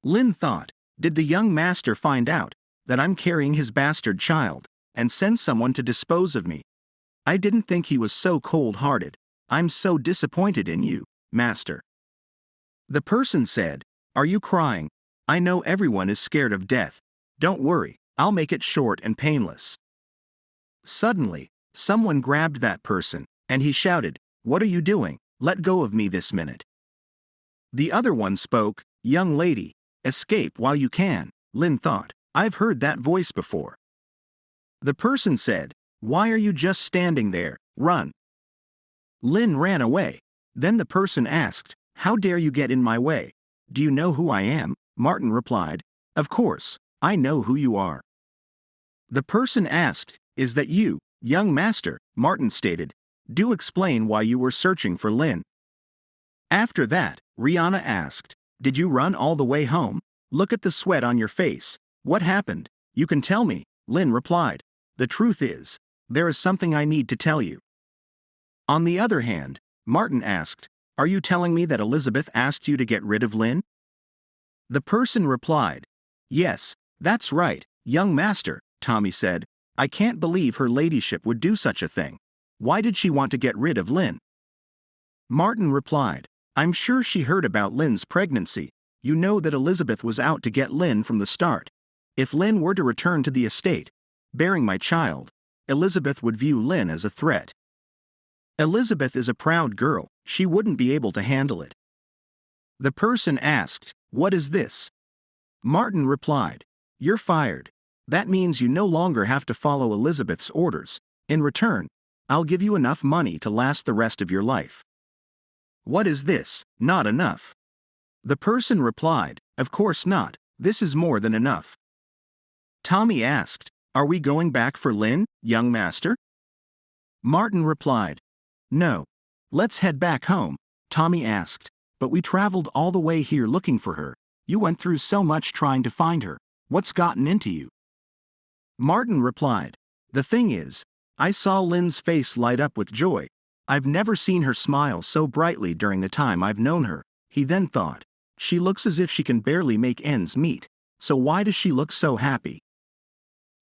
Lin thought, did the young master find out that I'm carrying his bastard child and send someone to dispose of me? I didn't think he was so cold-hearted. I'm so disappointed in you, master. The person said, are you crying? I know everyone is scared of death. Don't worry, I'll make it short and painless. Suddenly, someone grabbed that person, and he shouted, what are you doing? Let go of me this minute. The other one spoke, young lady, escape while you can. Lin thought, I've heard that voice before. The person said, why are you just standing there? Run. Lin ran away. Then the person asked, how dare you get in my way? Do you know who I am? Martin replied, of course, I know who you are. The person asked, is that you, young master? Martin stated, do explain why you were searching for Lin. After that, Rihanna asked, did you run all the way home? Look at the sweat on your face. What happened? You can tell me. Lin replied, the truth is, there is something I need to tell you. On the other hand, Martin asked, are you telling me that Elizabeth asked you to get rid of Lin? The person replied, yes, that's right, young master. Tommy said, I can't believe her ladyship would do such a thing. Why did she want to get rid of Lin? Martin replied, I'm sure she heard about Lin's pregnancy. You know that Elizabeth was out to get Lin from the start. If Lin were to return to the estate, bearing my child, Elizabeth would view Lin as a threat. Elizabeth is a proud girl, she wouldn't be able to handle it. The person asked, what is this? Martin replied, you're fired. That means you no longer have to follow Elizabeth's orders. In return, I'll give you enough money to last the rest of your life. What is this? Not enough. The person replied, of course not, this is more than enough. Tommy asked, are we going back for Lin, young master? Martin replied, no. Let's head back home. Tommy asked, but we traveled all the way here looking for her. You went through so much trying to find her. What's gotten into you? Martin replied, The thing is, I saw Lynn's face light up with joy. I've never seen her smile so brightly during the time I've known her. He then thought, she looks as if she can barely make ends meet, so why does she look so happy?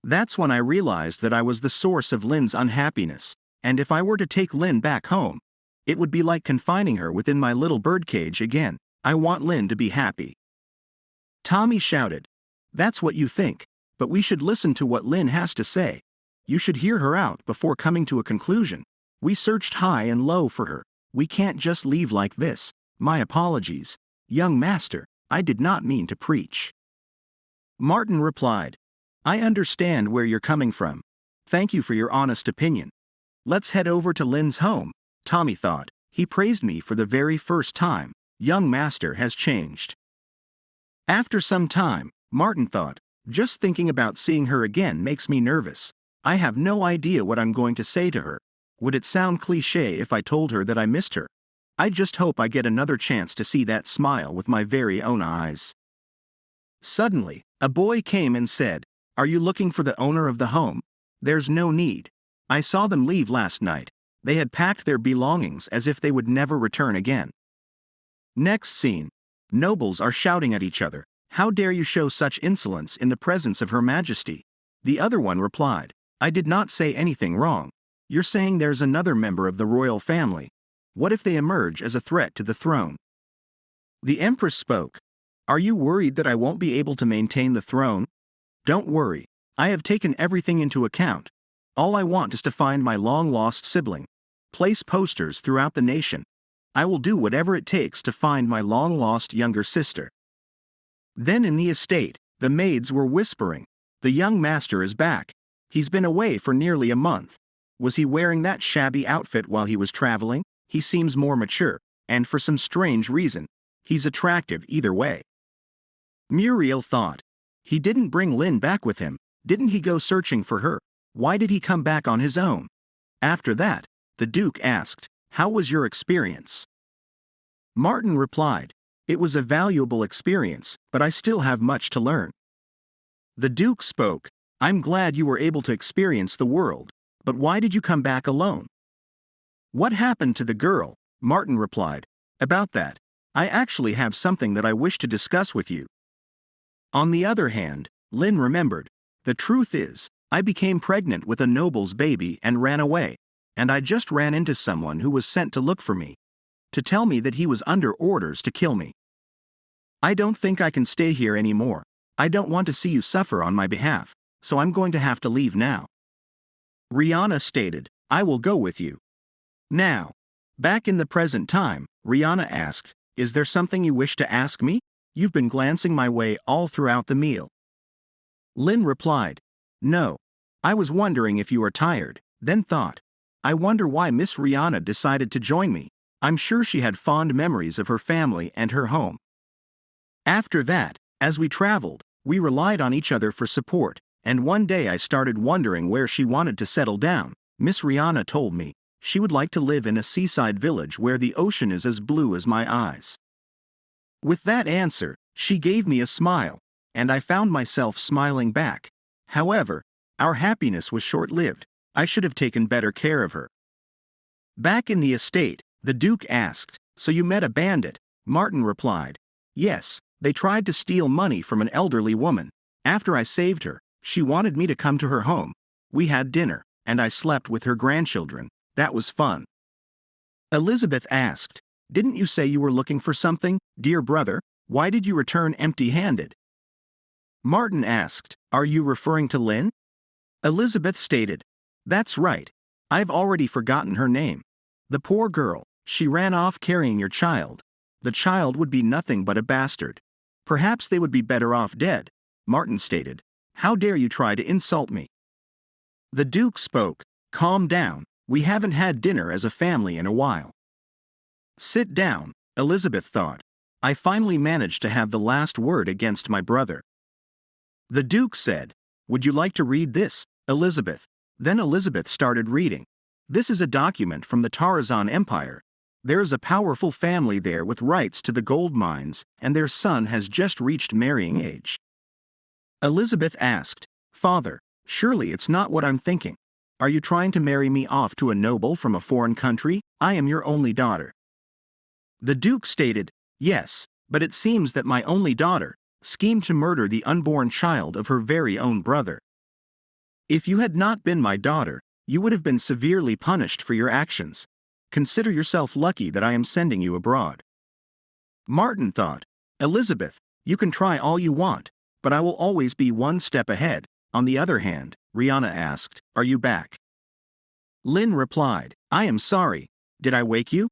That's when I realized that I was the source of Lynn's unhappiness, and if I were to take Lynn back home, it would be like confining her within my little birdcage again. I want Lynn to be happy. Tommy shouted, That's what you think, but we should listen to what Lynn has to say. You should hear her out before coming to a conclusion. We searched high and low for her. We can't just leave like this. My apologies, young master, I did not mean to preach. Martin replied, I understand where you're coming from. Thank you for your honest opinion. Let's head over to Lynn's home. Tommy thought, he praised me for the very first time. Young master has changed. After some time, Martin thought, just thinking about seeing her again makes me nervous. I have no idea what I'm going to say to her. Would it sound cliché if I told her that I missed her? I just hope I get another chance to see that smile with my very own eyes. Suddenly, a boy came and said, Are you looking for the owner of the home? There's no need. I saw them leave last night. They had packed their belongings as if they would never return again. Next scene. Nobles are shouting at each other. How dare you show such insolence in the presence of Her Majesty? The other one replied, I did not say anything wrong. You're saying there's another member of the royal family. What if they emerge as a threat to the throne? The Empress spoke. Are you worried that I won't be able to maintain the throne? Don't worry. I have taken everything into account. All I want is to find my long-lost sibling. Place posters throughout the nation. I will do whatever it takes to find my long-lost younger sister. Then in the estate, the maids were whispering, The young master is back. He's been away for nearly a month. Was he wearing that shabby outfit while he was traveling? He seems more mature, and for some strange reason, he's attractive either way. Muriel thought, he didn't bring Lynn back with him. Didn't he go searching for her? Why did he come back on his own? After that, the Duke asked, How was your experience? Martin replied, It was a valuable experience, but I still have much to learn. The Duke spoke, I'm glad you were able to experience the world, but why did you come back alone? What happened to the girl? Martin replied, About that, I actually have something that I wish to discuss with you. On the other hand, Lynn remembered, The truth is, I became pregnant with a noble's baby and ran away, and I just ran into someone who was sent to look for me, to tell me that he was under orders to kill me. I don't think I can stay here anymore. I don't want to see you suffer on my behalf, so I'm going to have to leave now. Rihanna stated, I will go with you. Now, back in the present time, Rihanna asked, Is there something you wish to ask me? You've been glancing my way all throughout the meal. Lynn replied, No. I was wondering if you are tired, then thought, I wonder why Miss Rihanna decided to join me. I'm sure she had fond memories of her family and her home. After that, as we traveled, we relied on each other for support, and one day I started wondering where she wanted to settle down. Miss Rihanna told me she would like to live in a seaside village where the ocean is as blue as my eyes. With that answer, she gave me a smile, and I found myself smiling back. However, our happiness was short-lived. I should have taken better care of her. Back in the estate, the Duke asked, So you met a bandit? Martin replied, Yes, they tried to steal money from an elderly woman. After I saved her, she wanted me to come to her home. We had dinner, and I slept with her grandchildren. That was fun. Elizabeth asked, Didn't you say you were looking for something, dear brother? Why did you return empty-handed? Martin asked, Are you referring to Lynn? Elizabeth stated, That's right. I've already forgotten her name. The poor girl, she ran off carrying your child. The child would be nothing but a bastard. Perhaps they would be better off dead, Martin stated. How dare you try to insult me? The Duke spoke, Calm down, we haven't had dinner as a family in a while. Sit down, Elizabeth thought. I finally managed to have the last word against my brother. The Duke said, Would you like to read this, Elizabeth? Then Elizabeth started reading. This is a document from the Tarazan Empire. There's a powerful family there with rights to the gold mines, and their son has just reached marrying age. Elizabeth asked, Father, surely it's not what I'm thinking. Are you trying to marry me off to a noble from a foreign country? I am your only daughter. The Duke stated, Yes, but it seems that my only daughter schemed to murder the unborn child of her very own brother. If you had not been my daughter, you would have been severely punished for your actions. Consider yourself lucky that I am sending you abroad. Martin thought, Elizabeth, you can try all you want, but I will always be one step ahead. On the other hand, Rihanna asked, Are you back? Lynn replied, I am sorry. Did I wake you?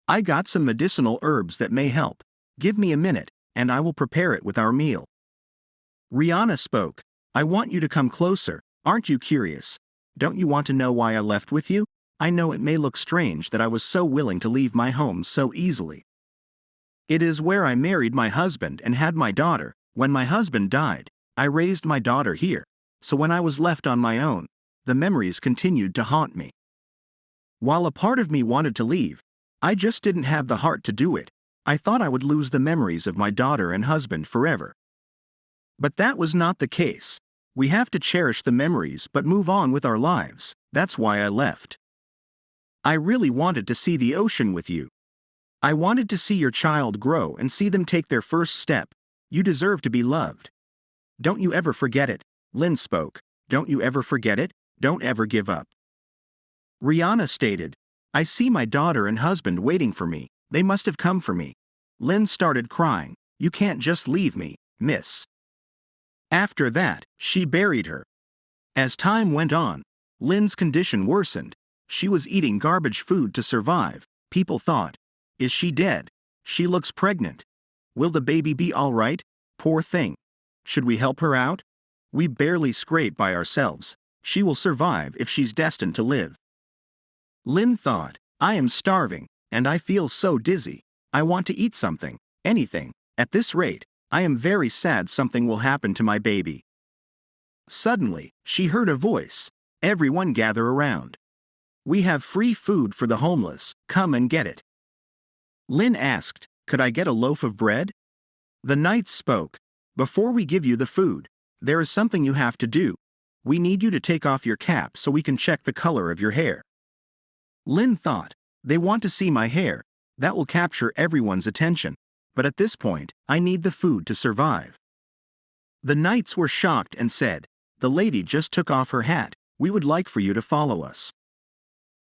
I got some medicinal herbs that may help. Give me a minute, and I will prepare it with our meal. Rihanna spoke, I want you to come closer. Aren't you curious? Don't you want to know why I left with you? I know it may look strange that I was so willing to leave my home so easily. It is where I married my husband and had my daughter. When my husband died, I raised my daughter here, so when I was left on my own, the memories continued to haunt me. While a part of me wanted to leave, I just didn't have the heart to do it. I thought I would lose the memories of my daughter and husband forever. But that was not the case. We have to cherish the memories but move on with our lives. That's why I left. I really wanted to see the ocean with you. I wanted to see your child grow and see them take their first step. You deserve to be loved. Don't you ever forget it. Lynn spoke. Don't you ever forget it. Don't ever give up. Rihanna stated, I see my daughter and husband waiting for me. They must have come for me. Lynn started crying. You can't just leave me, miss. After that, she buried her. As time went on, Lynn's condition worsened. She was eating garbage food to survive. People thought, Is she dead? She looks pregnant. Will the baby be all right? Poor thing. Should we help her out? We barely scrape by ourselves. She will survive if she's destined to live. Lynn thought, I am starving, and I feel so dizzy. I want to eat something, anything. At this rate, I am very sad something will happen to my baby. Suddenly, she heard a voice. Everyone gather around. We have free food for the homeless. Come and get it. Lynn asked, Could I get a loaf of bread? The knights spoke. Before we give you the food, there is something you have to do. We need you to take off your cap so we can check the color of your hair. Lynn thought, They want to see my hair. That will capture everyone's attention. But at this point, I need the food to survive. The knights were shocked and said, The lady just took off her hat. We would like for you to follow us.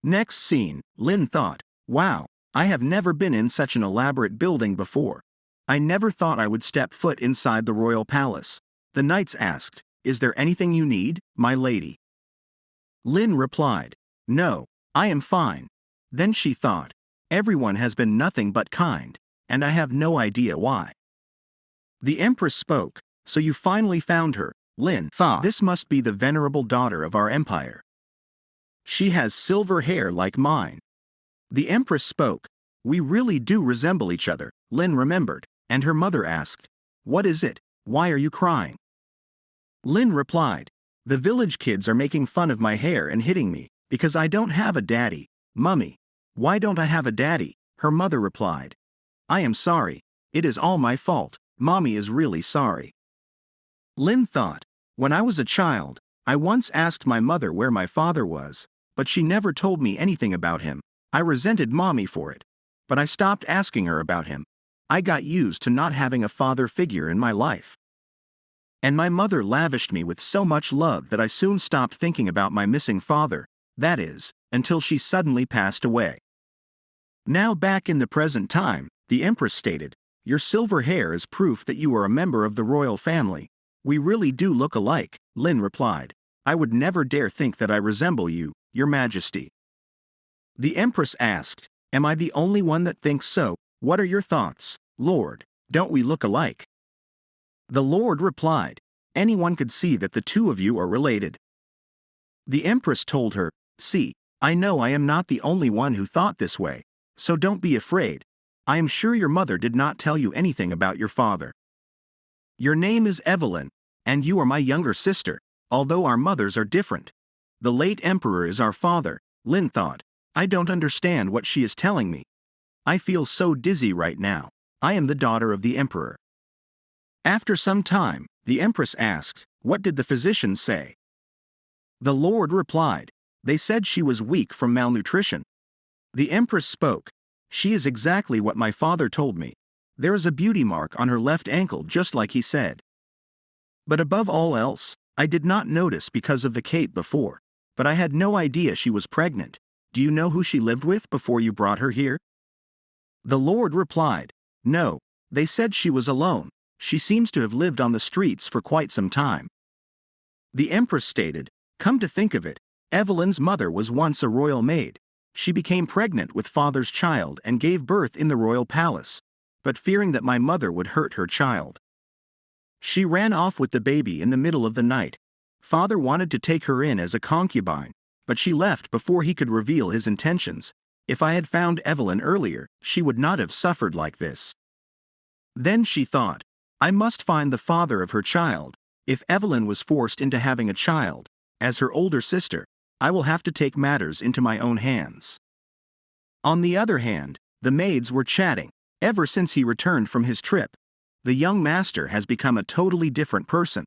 Next scene, Lynn thought, Wow, I have never been in such an elaborate building before. I never thought I would step foot inside the royal palace. The knights asked, Is there anything you need, my lady? Lynn replied, No, I am fine. Then she thought, Everyone has been nothing but kind, and I have no idea why. The empress spoke, So you finally found her. Lynn thought, This must be the venerable daughter of our empire. She has silver hair like mine. The empress spoke, We really do resemble each other. Lynn remembered, and her mother asked, What is it? Why are you crying? Lynn replied, The village kids are making fun of my hair and hitting me, because I don't have a daddy. Mummy, why don't I have a daddy? Her mother replied, I am sorry. It is all my fault. Mommy is really sorry. Lynn thought, When I was a child, I once asked my mother where my father was, but she never told me anything about him. I resented Mommy for it, but I stopped asking her about him. I got used to not having a father figure in my life. And my mother lavished me with so much love that I soon stopped thinking about my missing father, that is, until she suddenly passed away. Now back in the present time, the empress stated, Your silver hair is proof that you are a member of the royal family. We really do look alike, Lynn replied. I would never dare think that I resemble you, Your Majesty. The empress asked, Am I the only one that thinks so? What are your thoughts, Lord? Don't we look alike? The Lord replied, Anyone could see that the two of you are related. The empress told her, See, I know I am not the only one who thought this way, so don't be afraid. I am sure your mother did not tell you anything about your father. Your name is Evelyn, and you are my younger sister, although our mothers are different. The late emperor is our father. Lynn thought, I don't understand what she is telling me. I feel so dizzy right now. I am the daughter of the emperor. After some time, the empress asked, "What did the physicians say?" The lord replied, "They said she was weak from malnutrition." The empress spoke, "She is exactly what my father told me. There is a beauty mark on her left ankle just like he said. But above all else, I did not notice because of the cape before, but I had no idea she was pregnant. Do you know who she lived with before you brought her here?" The lord replied, "No, they said she was alone. She seems to have lived on the streets for quite some time." The empress stated, "Come to think of it, Evelyn's mother was once a royal maid. She became pregnant with father's child and gave birth in the royal palace, but fearing that my mother would hurt her child, she ran off with the baby in the middle of the night. Father wanted to take her in as a concubine, but she left before he could reveal his intentions. If I had found Evelyn earlier, she would not have suffered like this." Then she thought, "I must find the father of her child. If Evelyn was forced into having a child, as her older sister, I will have to take matters into my own hands." On the other hand, the maids were chatting. Ever since he returned from his trip, the young master has become a totally different person.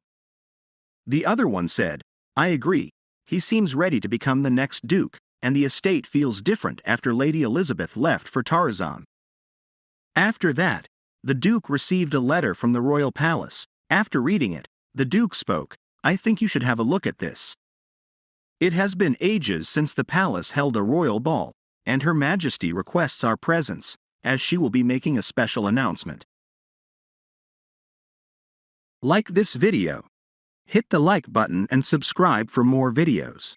The other one said, "I agree. He seems ready to become the next duke, and the estate feels different after Lady Elizabeth left for Tarazan." After that, the duke received a letter from the royal palace. After reading it, the duke spoke, "I think you should have a look at this. It has been ages since the palace held a royal ball, and Her Majesty requests our presence, as she will be making a special announcement." Like this video. Hit the like button and subscribe for more videos.